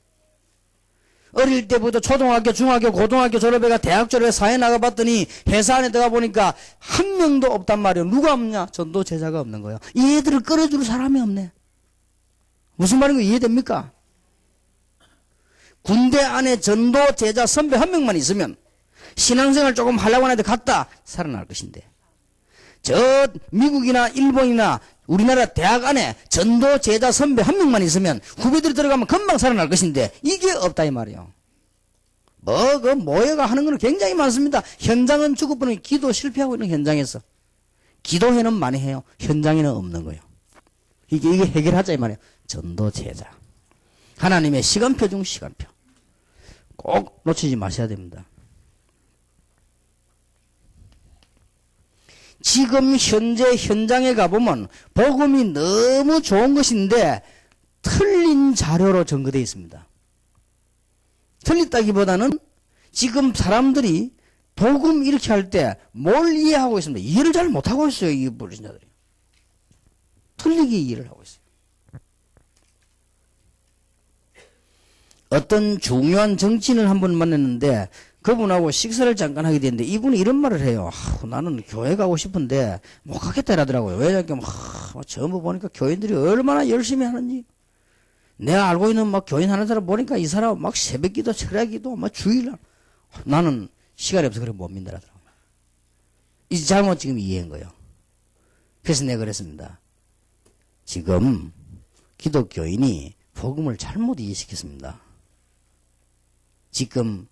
어릴 때부터 초등학교, 중학교, 고등학교 졸업해가 대학 졸업해 사회 나가봤더니 회사 안에 들어가 보니까 한 명도 없단 말이에요. 누가 없냐? 전도 제자가 없는 거예요. 이 애들을 끌어줄 사람이 없네. 무슨 말인가 이해됩니까? 군대 안에 전도 제자 선배 한 명만 있으면 신앙생활 조금 하려고 하는데 갔다 살아날 것인데, 저 미국이나 일본이나 우리나라 대학 안에 전도 제자 선배 한 명만 있으면 후배들이 들어가면 금방 살아날 것인데 이게 없다 이 말이에요. 그 모여가 하는 건 굉장히 많습니다. 현장은 죽어버리는 기도 실패하고 있는 현장에서 기도회는 많이 해요. 현장에는 없는 거예요. 이게 해결하자 이 말이에요. 전도 제자. 하나님의 시간표 중 시간표. 꼭 놓치지 마셔야 됩니다. 지금 현재 현장에 가보면 복음이 너무 좋은 것인데 틀린 자료로 전거되어 있습니다. 틀렸다기보다는 지금 사람들이 복음 이렇게 할 때 뭘 이해하고 있습니다. 이해를 잘 못하고 있어요. 이 불신자들이. 틀리게 이해를 하고 있어요. 어떤 중요한 정치인을 한 번 만났는데 그분하고 식사를 잠깐 하게 됐는데 이분이 이런 말을 해요. 나는 교회 가고 싶은데 못 가겠다 이러더라고요. 왜냐면 전부 보니까 교인들이 얼마나 열심히 하는지. 내가 알고 있는 막 교인 하는 사람 보니까 이 사람 막 새벽기도 철야기도 막 주일날 나는 시간이 없어서 그래 못 믿더라고요. 이 잘못 지금 이해한 거예요. 그래서 내가 그랬습니다. 지금 기독교인이 복음을 잘못 이해시켰습니다. 지금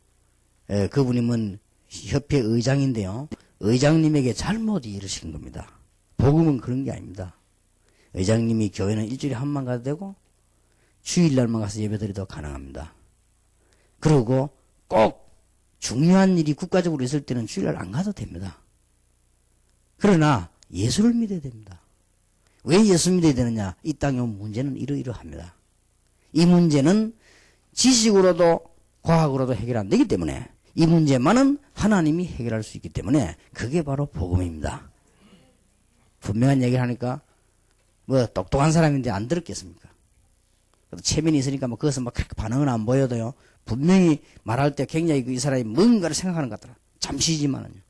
그분이면 협회 의장인데요. 의장님에게 잘못 이해를 시킨 겁니다. 복음은 그런 게 아닙니다. 의장님이 교회는 일주일에 한 번 가도 되고 주일날만 가서 예배드려도 가능합니다. 그리고 꼭 중요한 일이 국가적으로 있을 때는 주일날 안 가도 됩니다. 그러나 예수를 믿어야 됩니다. 왜 예수 믿어야 되느냐? 이 땅에 온 문제는 이러이러합니다. 이 문제는 지식으로도 과학으로도 해결 안 되기 때문에 이 문제만은 하나님이 해결할 수 있기 때문에 그게 바로 복음입니다. 분명한 얘기를 하니까 뭐 똑똑한 사람인데 안 들었겠습니까? 체면이 있으니까 뭐 그것은 막 그렇게 반응은 안 보여도요. 분명히 말할 때 굉장히 이 사람이 뭔가를 생각하는 것 같더라. 잠시지만은요.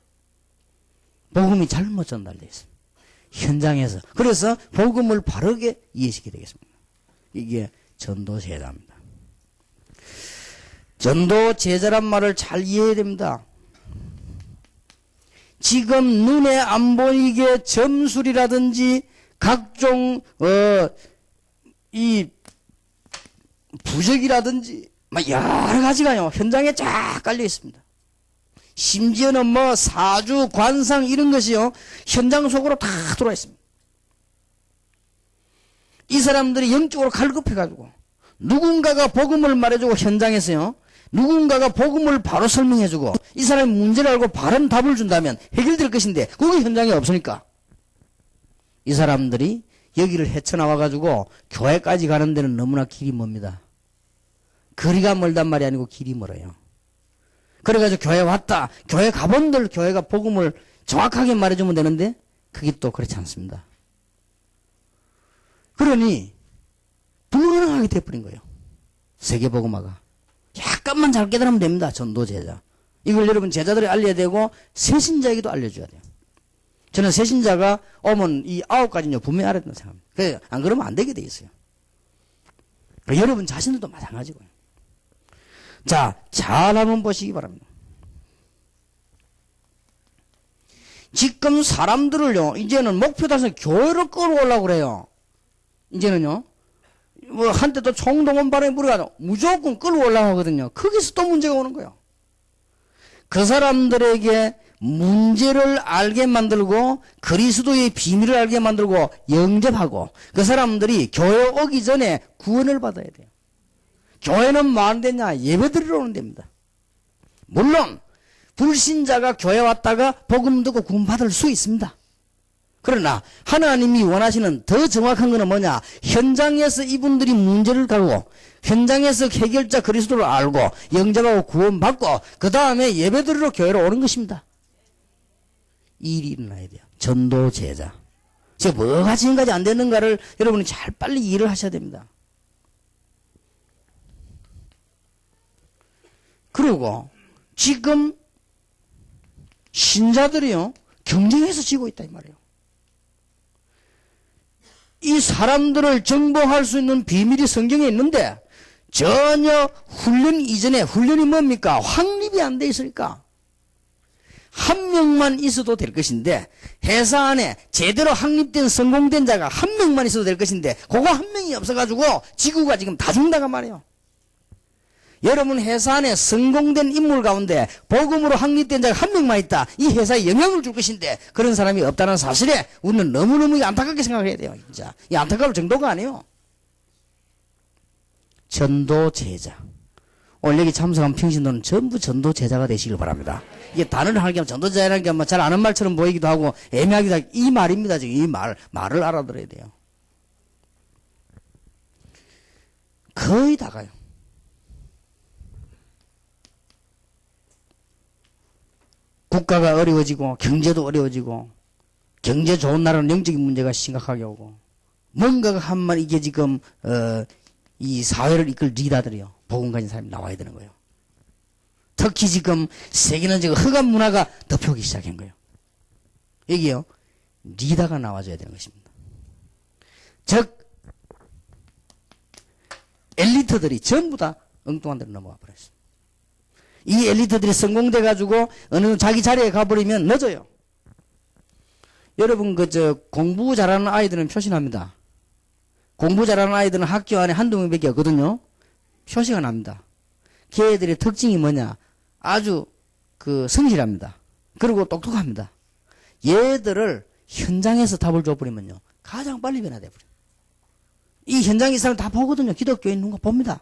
복음이 잘못 전달되어 있습니다. 현장에서. 그래서 복음을 바르게 이해시켜야 되겠습니다. 이게 전도 제자입니다. 전도 제자란 말을 잘 이해해야 됩니다. 지금 눈에 안 보이게 점술이라든지 각종 이 부적이라든지 막 여러 가지가요 현장에 쫙 깔려 있습니다. 심지어는 뭐 사주 관상 이런 것이요 현장 속으로 다 들어와 있습니다. 이 사람들이 영적으로 갈급해가지고 누군가가 복음을 말해주고 현장에서요 누군가가 복음을 바로 설명해주고 이 사람이 문제를 알고 바른 답을 준다면 해결될 것인데 그게 현장에 없으니까 이 사람들이 여기를 헤쳐나와가지고 교회까지 가는 데는 너무나 길이 멉니다. 거리가 멀단 말이 아니고 길이 멀어요. 그래가지고 교회 왔다. 교회 가본들 교회가 복음을 정확하게 말해주면 되는데 그게 또 그렇지 않습니다. 그러니 불가능하게 돼버린 거예요. 세계복음화가. 약간만 잘 깨달으면 됩니다. 전도 제자. 이걸 여러분 제자들이 알려야 되고 새신자에게도 알려줘야 돼요. 저는 새신자가 오면 이 9가지는 분명히 알아야 된다고 생각합니다. 그래, 안 그러면 안 되게 돼 있어요. 여러분 자신들도 마찬가지고요. 자, 잘 한번 보시기 바랍니다. 지금 사람들을요, 이제는 목표 달성 교회로 끌어오려고 그래요. 이제는요, 뭐, 한때 또 총동원 발언에 물어가지고 무조건 끌어오려고 하거든요. 거기서 또 문제가 오는 거예요. 그 사람들에게 문제를 알게 만들고 그리스도의 비밀을 알게 만들고 영접하고 그 사람들이 교회 오기 전에 구원을 받아야 돼요. 교회는 뭐 하는 데냐? 예배 드리러 오는 데입니다. 물론 불신자가 교회 왔다가 복음 듣고 구원 받을 수 있습니다. 그러나 하나님이 원하시는 더 정확한 것은 뭐냐? 현장에서 이분들이 문제를 가고 현장에서 해결자 그리스도를 알고 영접하고 구원받고 그 다음에 예배 드리러 교회로 오는 것입니다. 이 일이 일어나야 돼요. 전도 제자. 지금 뭐가 지금까지 안 되는가를 여러분이 잘 빨리 일을 하셔야 됩니다. 그리고 지금 신자들이요 경쟁해서 지고 있다 이 말이에요. 이 사람들을 정복할 수 있는 비밀이 성경에 있는데 전혀 훈련 이전에 훈련이 뭡니까? 확립이 안 돼 있으니까 한 명만 있어도 될 것인데 회사 안에 제대로 확립된 성공된 자가 한 명만 있어도 될 것인데 그거 한 명이 없어가지고 지구가 지금 다 죽는다가 말이에요. 여러분 회사 안에 성공된 인물 가운데 복음으로 확립된 자가 한 명만 있다. 이 회사에 영향을 줄 것인데 그런 사람이 없다는 사실에 우리는 너무너무 안타깝게 생각해야 돼요. 진짜 이 안타까울 정도가 아니에요. 전도 제자. 오늘 여기 참석한 평신도는 전부 전도 제자가 되시길 바랍니다. 이게 단어를 하는 게 전도 제자라는 게 잘 아는 말처럼 보이기도 하고 애매하기도 하고 이 말입니다. 지금 이 말을 알아들어야 돼요. 거의 다 가요. 국가가 어려워지고 경제도 어려워지고 경제 좋은 나라는 영적인 문제가 심각하게 오고 뭔가가 한만 이게 지금 이 사회를 이끌 리더들이요 복음 가진 사람이 나와야 되는 거예요. 특히 지금 세계는 지금 흑암 문화가 덮여오기 시작한 거예요. 여기요 리더가 나와줘야 되는 것입니다. 즉 엘리트들이 전부 다 엉뚱한 데로 넘어가 버렸어요. 이 엘리트들이 성공돼가지고 어느 정도 자기 자리에 가버리면 늦어요. 여러분 공부 잘하는 아이들은 표시납니다. 공부 잘하는 아이들은 학교 안에 한두 명밖에 없거든요. 표시가 납니다. 걔들의 특징이 뭐냐? 아주 성실합니다. 그리고 똑똑합니다. 얘들을 현장에서 답을 줘버리면요 가장 빨리 변화돼버려요. 이 현장에 이 사람 다 보거든요. 기독교에 있는 거 봅니다.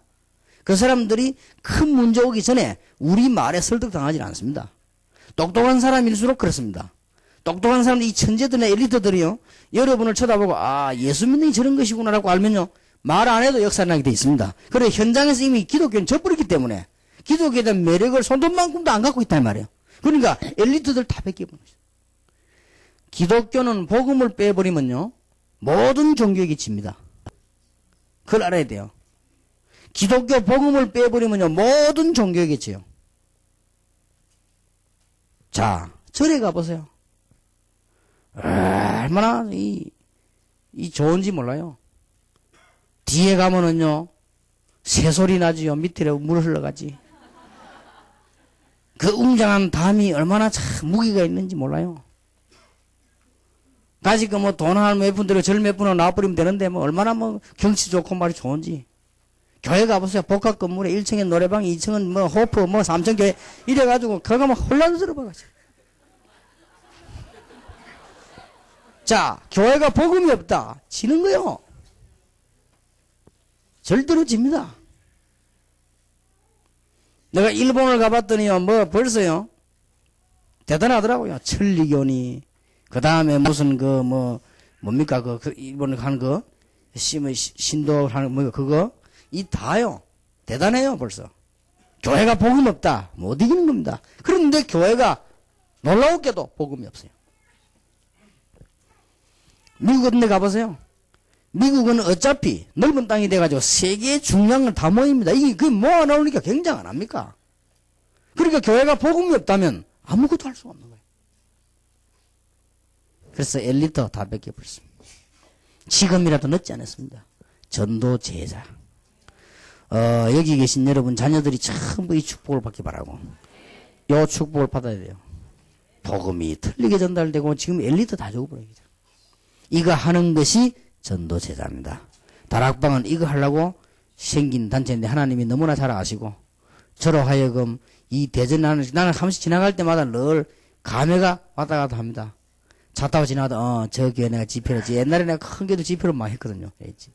그 사람들이 큰 문제 오기 전에 우리 말에 설득당하지 않습니다. 똑똑한 사람일수록 그렇습니다. 똑똑한 사람들, 이 천재들이나 엘리트들이요, 여러분을 쳐다보고, 아, 예수 믿는 게 저런 것이구나라고 알면요, 말 안 해도 역사나게 돼 있습니다. 그래, 현장에서 이미 기독교는 져버렸기 때문에, 기독교에 대한 매력을 손톱만큼도 안 갖고 있단 말이에요. 그러니까, 엘리트들 다 뺏겨버린 거죠. 기독교는 복음을 빼버리면요, 모든 종교에게 집니다. 그걸 알아야 돼요. 기독교 복음을 빼버리면요, 모든 종교에게 지요. 자, 절에 가보세요. 얼마나 이 좋은지 몰라요. 뒤에 가면은요 새소리 나지요. 밑으로 물 흘러가지. 그 웅장한 담이 얼마나 참 무기가 있는지 몰라요. 다시 뭐 돈 한 몇 푼 들어 절 몇 푼을 놔버리면 되는데 뭐 얼마나 뭐 경치 좋고 말이 좋은지. 교회 가보세요. 복합 건물에 1층에 노래방, 2층은 뭐 호프, 뭐 3층 교회 이래가지고 거기 가면 혼란스러워가지고. 자, 교회가 복음이 없다. 지는 거요. 절대로 집니다. 내가 일본을 가봤더니요, 벌써요. 대단하더라고요. 천리교니, 그 다음에 무슨 뭡니까, 일본에 가는 신도 하는 그거, 이 다요. 대단해요, 벌써. 교회가 복음 없다. 못 이기는 겁니다. 그런데 교회가 놀라웠게도 복음이 없어요. 미국 같은 데 가보세요. 미국은 어차피 넓은 땅이 돼가지고 세계의 중량을 다 모입니다. 이게 모아놓으니까 경쟁 안 합니까? 그러니까 교회가 복음이 없다면 아무것도 할 수가 없는 거예요. 그래서 엘리트 다 뺏겨버렸습니다. 지금이라도 늦지 않았습니다. 전도 제자. 여기 계신 여러분 자녀들이 전부 이 축복을 받기 바라고. 요 축복을 받아야 돼요. 복음이 틀리게 전달되고 지금 엘리트 다 죽어버립니다. 이거 하는 것이 전도 제자입니다. 다락방은 이거 하려고 생긴 단체인데 하나님이 너무나 잘 아시고 저로 하여금 이 대전 나는 한 번씩 지나갈 때마다 늘 감회가 왔다 갔다 합니다. 차 타고 지나가다, 저 교회 내가 집회를 했지. 옛날에 내가 큰 교회도 집회를 많이 했거든요. 했지.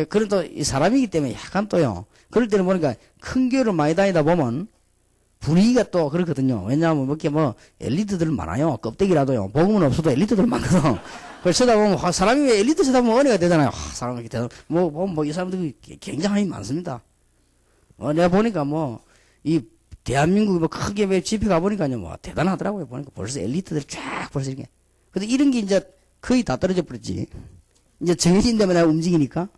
그런 또 사람이기 때문에 약간 또요. 그럴 때는 보니까 큰 교회를 많이 다니다 보면 분위기가 또 그렇거든요. 왜냐하면 이렇게 뭐 엘리트들 많아요. 껍데기라도요. 복음은 없어도 엘리트들 많거든. 그걸 쳐다보면 사람이 왜 엘리트 쳐다보면 은혜가 되잖아요. 사람이 이렇게 대단. 이 사람들이 굉장히 많습니다. 내가 보니까 이 대한민국이 크게 왜 집회 가보니까요. 대단하더라고요. 보니까 벌써 엘리트들이 쫙 벌써 이렇게. 근데 이런 게 이제 거의 다 떨어져 버렸지. 이제 정해진 데만 내가 움직이니까.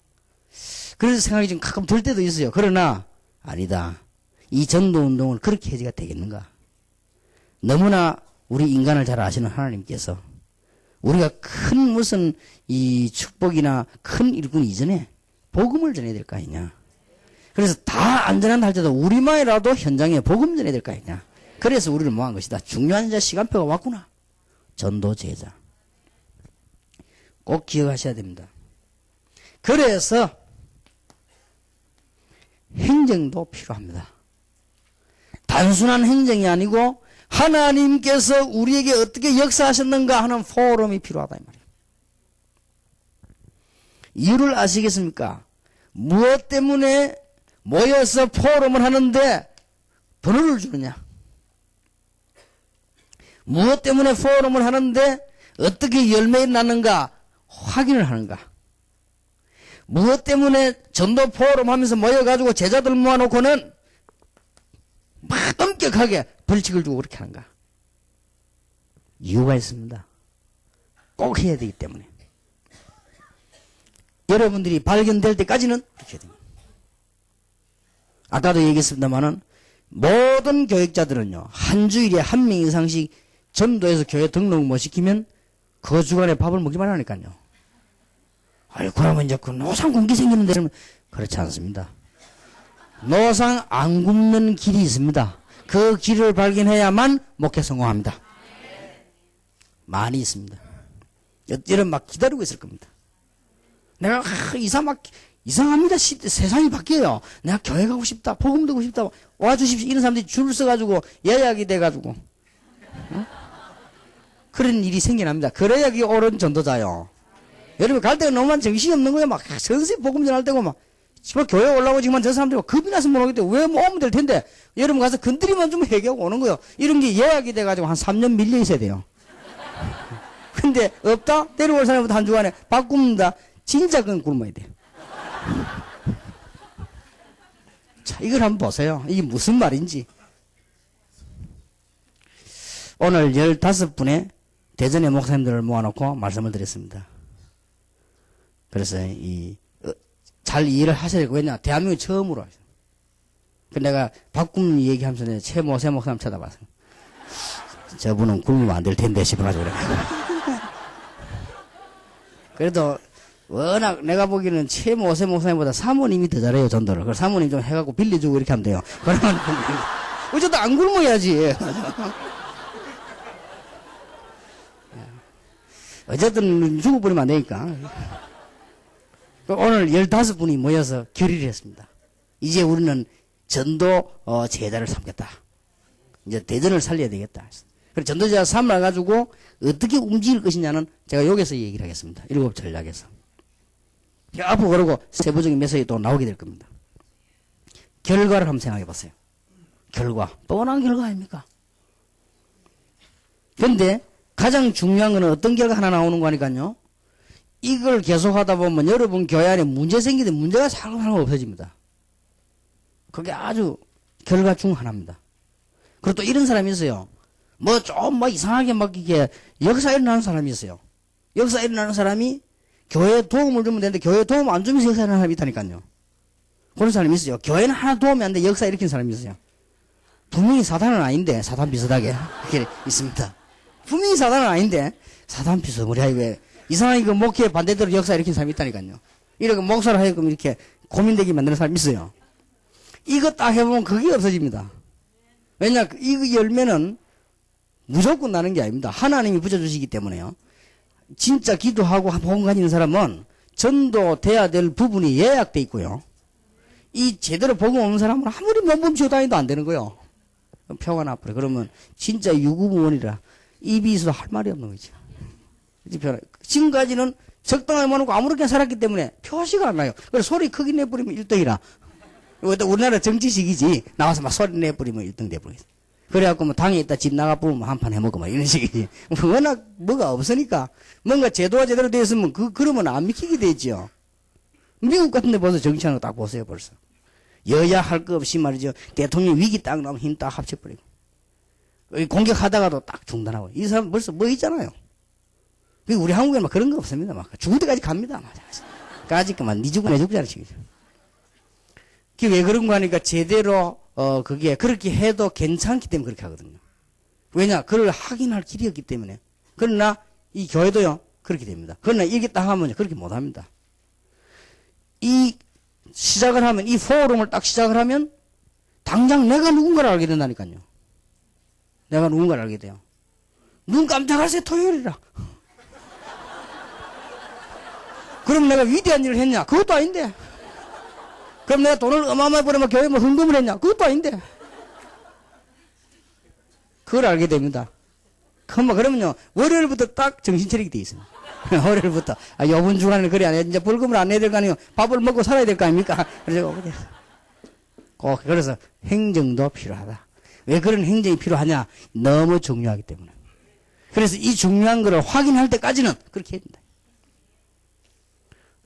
그래서 생각이 좀 가끔 들 때도 있어요. 그러나, 아니다. 이 전도 운동을 그렇게 해지가 되겠는가? 너무나 우리 인간을 잘 아시는 하나님께서 우리가 큰 무슨 이 축복이나 큰 일꾼 이전에 복음을 전해야 될 거 아니냐? 그래서 다 안전한다 할 때도 우리만이라도 현장에 복음 전해야 될 거 아니냐? 그래서 우리를 모은 것이다. 중요한 이제 시간표가 왔구나. 전도 제자. 꼭 기억하셔야 됩니다. 그래서 행정도 필요합니다. 단순한 행정이 아니고 하나님께서 우리에게 어떻게 역사하셨는가 하는 포럼이 필요하다 이 말이에요. 이유를 아시겠습니까? 무엇 때문에 모여서 포럼을 하는데 번호를 주느냐? 무엇 때문에 포럼을 하는데 어떻게 열매가 나는가 확인을 하는가? 무엇 때문에 전도 포럼 하면서 모여가지고 제자들 모아놓고는 막 엄격하게 벌칙을 주고 그렇게 하는가? 이유가 있습니다. 꼭 해야 되기 때문에. 여러분들이 발견될 때까지는 그렇게 됩니다. 아까도 얘기했습니다만은 모든 교육자들은요, 한 주일에 한 명 이상씩 전도해서 교회 등록 못 시키면 그 주간에 밥을 먹기만 하니까요. 아니, 그러면 이제 그 노상 굶기 생기는데, 그렇지 않습니다. 노상 안 굶는 길이 있습니다. 그 길을 발견해야만 목회 성공합니다. 많이 있습니다. 여러분 막 기다리고 있을 겁니다. 내가 이상합니다. 세상이 바뀌어요. 내가 교회 가고 싶다. 복음 듣고 싶다. 와주십시오. 이런 사람들이 줄 서가지고 예약이 돼가지고 그런 일이 생겨납니다. 그래야 그게 옳은 전도자요. 여러분 갈 때가 너무 정신이 없는 거예요. 막 선생님 복음 전할 때고 막 교회 올라오고 지금 저 사람들이 겁이 나서 못 오겠대. 왜 오면 될 텐데. 여러분 가서 건드리면 좀 해결하고 오는 거예요. 이런 게 예약이 돼가지고 한 3년 밀려 있어야 돼요. 근데 없다? 데려올 사람부터 한 주간에 바꿉니다. 진짜 그건 굶어야 돼요. 자, 이걸 한번 보세요. 이게 무슨 말인지. 오늘 15분의 대전의 목사님들을 모아놓고 말씀을 드렸습니다. 그래서 잘 이해를 하셔야 되고, 왜냐, 대한민국 처음으로 하죠. 내가 바꿈 얘기하면서 내가 최모세 목사님 쳐다봤어요. 저분은 굶으면 안 될 텐데 싶어가지고 그래. 그래도 워낙 내가 보기에는 최모세 목사님보다 사모님이 더 잘해요, 전도를. 그래서 사모님 좀 해갖고 빌려주고 이렇게 하면 돼요. 그러면 어쨌든 안 굶어야지. 어쨌든 죽어버리면 안 되니까. 오늘 15분이 모여서 결의를 했습니다. 이제 우리는 전도 제자를 삼겠다. 이제 대전을 살려야 되겠다. 그래서 전도제자 삼아가지고 어떻게 움직일 것이냐는 제가 여기서 얘기를 하겠습니다. 7 전략에서. 앞으로 그러고 세부적인 메시지 또 나오게 될 겁니다. 결과를 한번 생각해 보세요. 결과. 뻔한 결과 아닙니까? 근데 가장 중요한 거는 어떤 결과 하나 나오는 거니까요. 이걸 계속 하다 보면 여러분 교회 안에 문제 생기는데 문제가 살짝 없어집니다. 그게 아주 결과 중 하나입니다. 그리고 또 이런 사람이 있어요. 이상하게 이게 역사 일어나는 사람이 있어요. 역사 일어나는 사람이 교회에 도움을 주면 되는데 교회에 도움 안 주면서 역사 일어나는 사람이 있다니까요. 그런 사람이 있어요. 교회는 하나 도움이 안 돼 역사 일으킨 사람이 있어요. 분명히 사단은 아닌데 사단 비슷하게 이렇게 있습니다. 분명히 사단은 아닌데 사단 비슷하게 왜 이상하게 그 목회 반대대로 역사 일으킨 사람이 있다니까요. 이렇게 목사를 하게끔 이렇게 고민되게 만드는 사람이 있어요. 이거 딱 해보면 그게 없어집니다. 왜냐, 이 열매는 무조건 나는 게 아닙니다. 하나님이 붙여주시기 때문에요. 진짜 기도하고 복음 가지는 사람은 전도돼야 될 부분이 예약돼 있고요. 이 제대로 복음 없는 사람은 아무리 몸부림 치고 다니도 안 되는 거예요. 표가 나버려. 그러면 진짜 유구무원이라 입이 있어도 할 말이 없는 거죠. 지금까지는 적당하게 모아놓고 아무렇게나 살았기 때문에 표시가 안 나요. 그래서 소리 크게 내버리면 1등이라. 우리나라 정치식이지. 나와서 막 소리 내버리면 1등 돼버리겠어. 그래갖고 뭐 당에 있다 집 나가 보면 한 판 해먹고 막 이런 식이지. 워낙 뭐가 없으니까 뭔가 제도가 제대로 되어 있으면 그러면 안 믿기게 되죠. 미국 같은 데 벌써 정치하는 거 딱 보세요, 벌써. 여야 할 거 없이 말이죠. 대통령 위기 딱 나오면 힘 딱 합쳐버리고. 공격하다가도 딱 중단하고. 이 사람 벌써 뭐 있잖아요. 우리 한국에는 막 그런 거 없습니다. 막 죽을 때까지 갑니다. 까짓 그만 니 죽고 내 죽자는 식이죠. 그게 왜 그런 거 하니까 제대로 그게 그렇게 해도 괜찮기 때문에 그렇게 하거든요. 왜냐? 그걸 확인할 길이 없기 때문에. 그러나 이 교회도요. 그렇게 됩니다. 그러나 이게 딱 하면 그렇게 못 합니다. 이 시작을 하면 이 포럼을 딱 시작을 하면 당장 내가 누군가를 알게 된다니까요. 내가 누군가를 알게 돼요. 눈 깜짝할 새 토요일이라. 그럼 내가 위대한 일을 했냐? 그것도 아닌데. 그럼 내가 돈을 어마어마하게 벌으면 교회에 뭐 헌금을 했냐? 그것도 아닌데. 그걸 알게 됩니다. 그러면요, 월요일부터 딱 정신 차리게 돼 있습니다. 월요일부터. 요번 주간에 그래 안 해. 이제 벌금을 안 내야 될 거 아니에요. 밥을 먹고 살아야 될 거 아닙니까? 그래서 행정도 필요하다. 왜 그런 행정이 필요하냐? 너무 중요하기 때문에. 그래서 이 중요한 거를 확인할 때까지는 그렇게 해야 된다.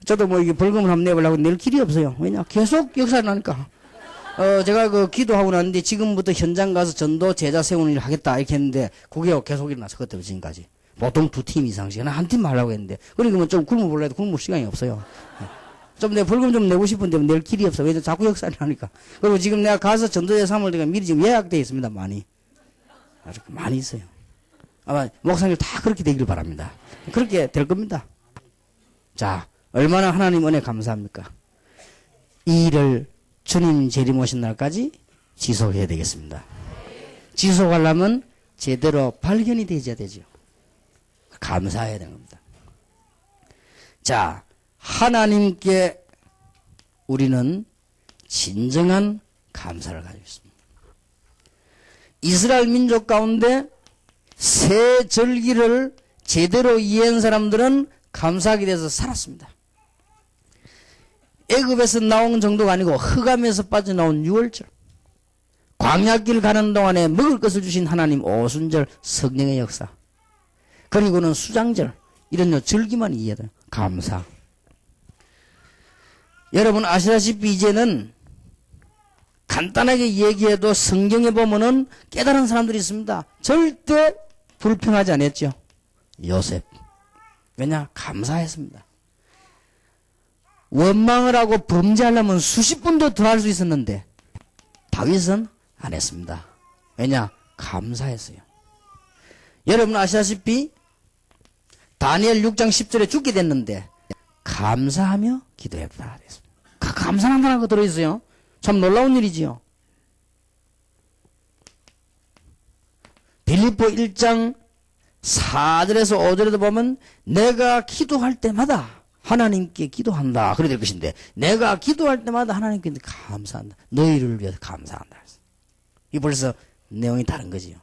저도 뭐 이게 벌금을 한번 내보려고 낼 길이 없어요. 왜냐? 계속 역사를 나니까. 제가 기도하고 났는데 지금부터 현장 가서 전도 제자 세우는 일을 하겠다 이렇게 했는데 그게 계속 일어나서 그때부터 지금까지. 보통 2팀 이상씩. 한 팀 하려고 했는데. 그러니까 좀 굶어볼라 해도 굶을 시간이 없어요. 좀 내가 벌금 좀 내고 싶은데 낼 길이 없어. 왜냐면 자꾸 역사를 나니까. 그리고 지금 내가 가서 전도제 삼을 때가 미리 지금 예약되어 있습니다. 많이. 아주 많이 있어요. 아마 목사님 다 그렇게 되기를 바랍니다. 그렇게 될 겁니다. 자. 얼마나 하나님 은혜 감사합니까? 이 일을 주님 재림 오신 날까지 지속해야 되겠습니다. 지속하려면 제대로 발견이 되어야 되죠. 감사해야 되는 겁니다. 자, 하나님께 우리는 진정한 감사를 가지고 있습니다. 이스라엘 민족 가운데 새 절기를 제대로 이해한 사람들은 감사하게 돼서 살았습니다. 애굽에서 나온 정도가 아니고 흑암에서 빠져나온 6월절, 광야길 가는 동안에 먹을 것을 주신 하나님 오순절 성령의 역사, 그리고는 수장절, 이런 절기만 이해돼요. 감사. 여러분 아시다시피 이제는 간단하게 얘기해도 성경에 보면은 깨달은 사람들이 있습니다. 절대 불평하지 않았죠. 요셉. 왜냐? 감사했습니다. 원망을 하고 범죄하려면 수십 번도 더 할 수 있었는데 다윗은 안 했습니다. 왜냐? 감사했어요. 여러분 아시다시피 다니엘 6장 10절에 죽게 됐는데 감사하며 기도했다. 감사한다는 거 들어있어요. 참 놀라운 일이지요. 빌립보 1장 4절에서 5절에도 보면 내가 기도할 때마다 하나님께 기도한다. 그래야 될 것인데 내가 기도할 때마다 하나님께 감사한다. 너희를 위해서 감사한다. 이 벌써 내용이 다른 거지요.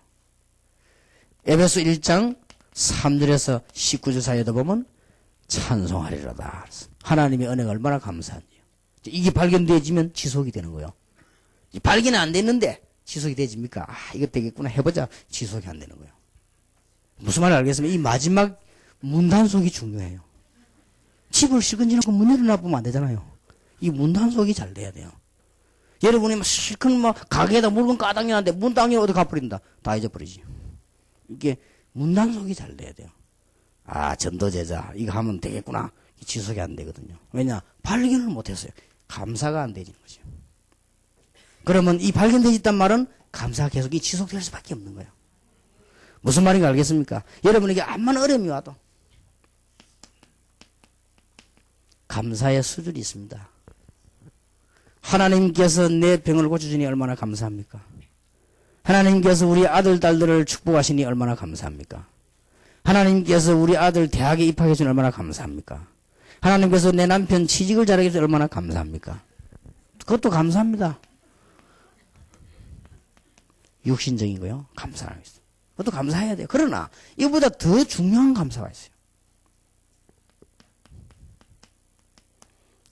에베소 1장 3절에서 19절 사이에도 보면 찬송하리로다. 하나님의 은혜가 얼마나 감사한지요. 이게 발견되어지면 지속이 되는 거예요. 발견이 안 됐는데 지속이 되집니까? 이거 되겠구나 해보자. 지속이 안 되는 거예요. 무슨 말을 알겠습니까? 이 마지막 문단속이 중요해요. 집을 실컷 지놓고 문 열어놔보면 안 되잖아요. 이 문단속이 잘 돼야 돼요. 여러분이 막 실컷 막 가게에다 물건 까당이 나는데 문단속이 어디 가버린다. 다 잊어버리지. 이게 문단속이 잘 돼야 돼요. 전도제자 이거 하면 되겠구나. 지속이 안 되거든요. 왜냐? 발견을 못했어요. 감사가 안 되는 거죠. 그러면 이 발견되어 있단 말은 감사가 계속 지속될 수밖에 없는 거예요. 무슨 말인가 알겠습니까? 여러분에게 암만 어려움이 와도 감사의 수준이 있습니다. 하나님께서 내 병을 고쳐주니 얼마나 감사합니까? 하나님께서 우리 아들, 딸들을 축복하시니 얼마나 감사합니까? 하나님께서 우리 아들 대학에 입학해 주니 얼마나 감사합니까? 하나님께서 내 남편 취직을 잘하게 해주니 얼마나 감사합니까? 그것도 감사합니다. 육신적인 거요. 감사하는 게 있어요. 그것도 감사해야 돼요. 그러나 이거보다 더 중요한 감사가 있어요.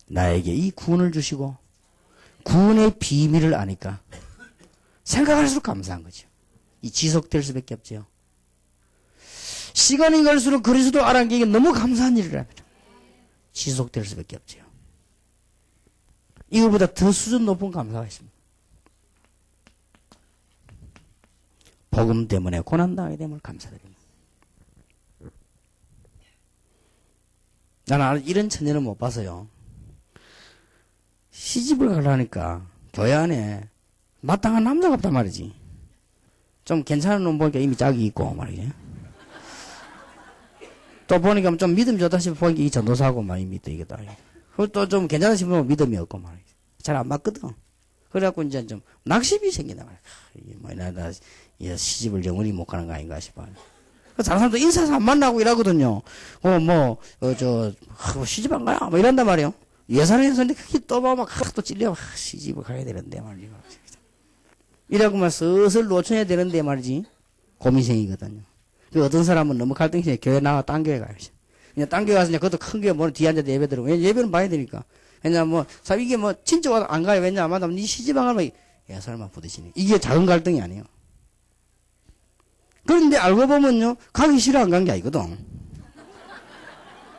나에게 이 구원을 주시고 구원의 비밀을 아니까 생각할수록 감사한 거죠. 이 지속될 수밖에 없죠. 시간이 갈수록 그리스도 알아가는 게 너무 감사한 일이랍니다. 지속될 수밖에 없죠. 이거보다 더 수준 높은 감사가 있습니다. 복음 때문에 고난당하게 됨을 감사드립니다. 나는 이런 천년을 못 봐서요. 시집을 가려니까 교회 안에 마땅한 남자가 없단 말이지. 좀 괜찮은 놈 보니까 이미 짝이 있고 말이지. 또 보니까 좀 믿음 좋다 싶어 보니까 이 전도사하고 막 이미 또 이거다. 그리고 또 좀 괜찮다 싶으면 믿음이 없고 말이지. 잘 안 맞거든. 그래갖고 이제 좀 낙심이 생긴다 말이야. 이게 뭐, 나 시집을 영원히 못 가는 거 아닌가 싶어. 다른 사람도 인사해서 안 만나고 이러거든요. 시집 안 가야? 뭐 이런단 말이에요. 예산을 했었는데, 그게 또 막, 또 찔려. 시집을 가야 되는데 말이지. 이라고만 슬슬 놓쳐야 되는데 말이지. 고민생이거든요. 어떤 사람은 너무 갈등이 교회 나와 딴 교회 가야지. 그냥 딴 교회 가서 그냥 그것도 큰 교회 뭐 뒤에 앉아서 예배 들으면, 예배는 봐야 되니까. 왜냐면 이게 진짜 와도 안 가요. 왜냐면 네 시집 안 가면 예산을만 부딪히니. 이게 작은 갈등이 아니에요. 그런데 알고 보면요, 가기 싫어 안 간 게 아니거든.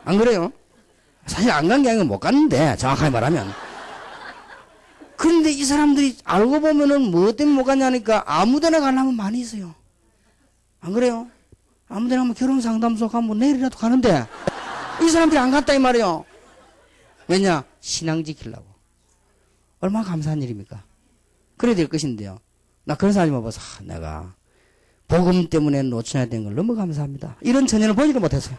안 그래요? 사실 안 간 게 아니고 못 갔는데, 정확하게 말하면. 그런데 이 사람들이 알고 보면은 뭐 때문에 못 갔냐니까 아무 데나 가려면 많이 있어요. 안 그래요? 아무 데나 가면 결혼 상담소 가면 내일이라도 가는데, 이 사람들이 안 갔다 이 말이에요. 왜냐? 신앙 지키려고. 얼마나 감사한 일입니까? 그래야 될 것인데요. 나 그런 사람이 봐서, 내가 복음 때문에 놓쳐야 된 걸 너무 감사합니다. 이런 전연을 보지도 못했어요.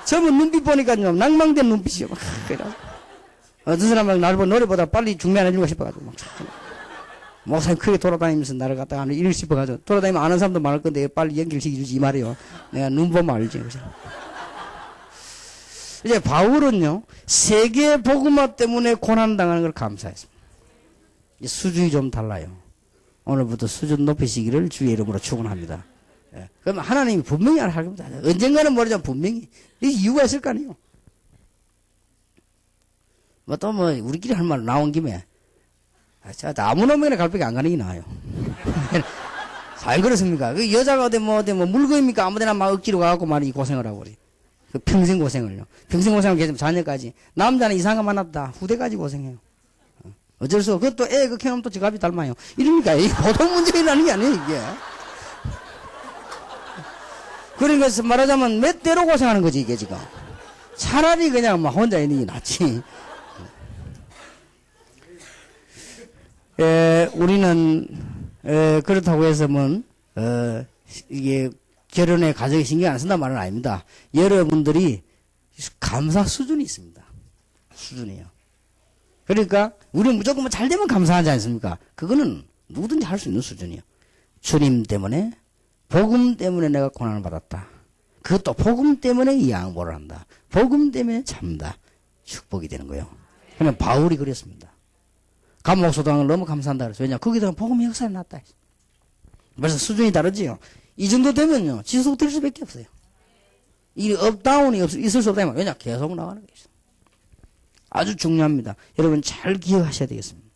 젊은 눈빛 보니까요, 낭망된 눈빛이요. 어떤 사람은 나를 보고 노래보다 빨리 중매해주고 싶어가지고, 목사님 크게 돌아다니면서 나를 갖다가 하는 일을 싶어가지고, 돌아다니면 아는 사람도 많을 건데, 빨리 연결시켜주지 이 말이요. 내가 눈 보면 알지. 이제 바울은요, 세계 복음화 때문에 고난당하는 걸 감사했습니다. 수준이 좀 달라요. 오늘부터 수준 높이시기를 주의 이름으로 축원합니다. 예. 그럼 하나님이 분명히 할 겁니다. 언젠가는 모르지만 분명히 이유가 있을 거 아니에요. 우리끼리 할 말 나온 김에 아무 놈에나 갈비기 안 가는 게 나아요. 잘 그렇습니까? 그 여자가 어디 물건입니까? 아무데나 막 억지로 가갖고 말이 고생을 하고 그래. 그 평생 고생을요. 평생 고생을 계속 자녀까지. 남자는 이상한 거 만났다. 후대까지 고생해요. 어쩔 수 없어. 그것도 애 키우면 또 지갑이 닮아요. 이러니까 이게 보통 문제라는 게 아니에요, 이게. 그러니까 말하자면 몇 대로 고생하는 거지, 이게 지금. 차라리 그냥 혼자 있는 게 낫지. 우리는, 그렇다고 해서 이게 결혼에 가정에 신경 안 쓴다는 말은 아닙니다. 여러분들이 감사 수준이 있습니다. 수준이요. 그러니까 우리는 무조건 잘 되면 감사하지 않습니까? 그거는 누구든지 할 수 있는 수준이요. 주님 때문에, 복음 때문에 내가 고난을 받았다. 그것도 복음 때문에 이 양보를 한다. 복음 때문에 참다. 축복이 되는 거예요. 그러면 바울이 그랬습니다. 감옥소당을 너무 감사한다 그랬어요. 왜냐, 거기다가 복음의 역사가 났다. 그래서 수준이 다르지요. 이 정도 되면요, 지속될 수밖에 없어요. 이 업다운이 있을 수 없다. 왜냐, 계속 나가는 게 있어요. 아주 중요합니다. 여러분 잘 기억하셔야 되겠습니다.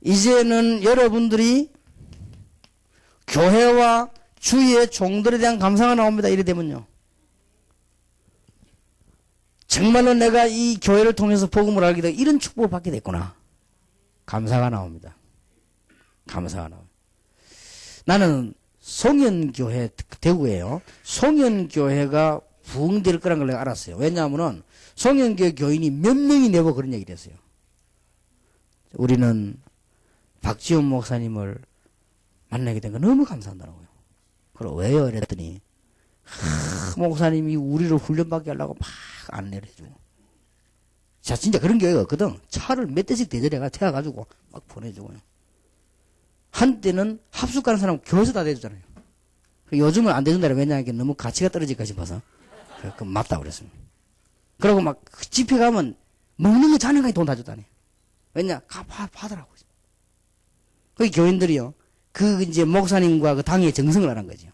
이제는 여러분들이 교회와 주위의 종들에 대한 감사가 나옵니다. 이래 되면요. 정말로 내가 이 교회를 통해서 복음을 알게 되고 이런 축복을 받게 됐구나. 감사가 나옵니다. 감사가 나와요. 나는 송현교회, 대구에요. 송현교회가 부흥될 거란 걸 내가 알았어요. 왜냐하면은 송현교회 교인이 몇 명이 내고 그런 얘기를 했어요. 우리는 박지원 목사님을 만나게 된 거 너무 감사한다고요. 그럼 왜요? 이랬더니 목사님이 우리를 훈련받게 하려고 막 안내를 해주고. 자, 진짜 그런 교회가 없거든. 차를 몇 대씩 대절해가 태워가지고 막 보내주고요. 한때는 합숙 가는 사람 교회에서 다 대주잖아요. 요즘은 안 대준다. 왜냐하면 너무 가치가 떨어질까 싶어서. 그 맞다고 그랬습니다. 그러고 막 집회 가면 먹는 거 자네까지 돈 다 줬다니. 왜냐? 받으라고. 그 교인들이요. 그 이제 목사님과 그 당의 정성을 하는 거죠.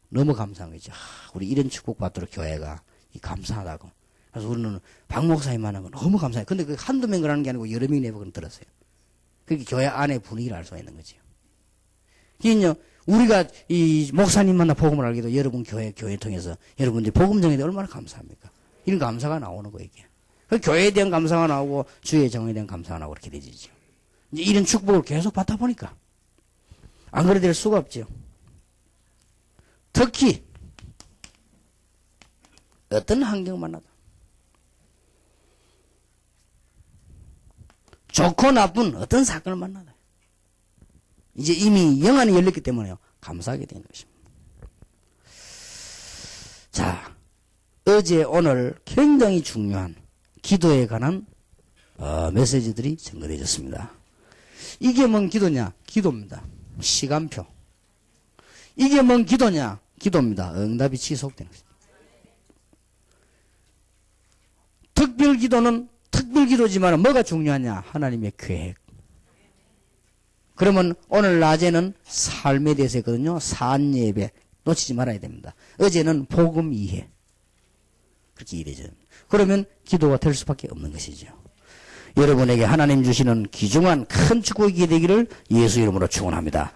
너무 감사한 거죠. 우리 이런 축복받도록 교회가 감사하다고. 그래서 우리는 박 목사님 만나면 너무 감사해요. 근데 그 한두 명 그러는 게 아니고 여러 명이 내보고는 들었어요. 그게 교회 안의 분위기를 알 수가 있는 거죠. 그러니까 우리가 이 목사님 만나 복음을 알게도 여러분 교회 통해서 여러분들이 복음 전에 얼마나 감사합니까? 이런 감사가 나오는 거예요, 이게. 그 교회에 대한 감사가 나오고 주의 정에 대한 감사가 나오고 그렇게 되지죠. 이제 이런 축복을 계속 받다 보니까 안 그래 될 수가 없죠. 특히 어떤 환경 만나도 좋고 나쁜 어떤 사건을 만나도 이제 이미 영안이 열렸기 때문에요. 감사하게 되는 것입니다. 자, 어제 오늘 굉장히 중요한 기도에 관한 메시지들이 전거되어졌습니다. 이게 뭔 기도냐? 기도입니다. 시간표. 이게 뭔 기도냐? 기도입니다. 응답이 지속되는 것입니다. 특별 기도는 특별 기도지만 뭐가 중요하냐? 하나님의 계획. 그러면 오늘 낮에는 삶에 대해서 했거든요. 산예배 놓치지 말아야 됩니다. 어제는 복음 이해. 그렇게 이래져요. 그러면 기도가 될 수밖에 없는 것이죠. 여러분에게 하나님 주시는 귀중한 큰 축복이 되기를 예수 이름으로 축원합니다.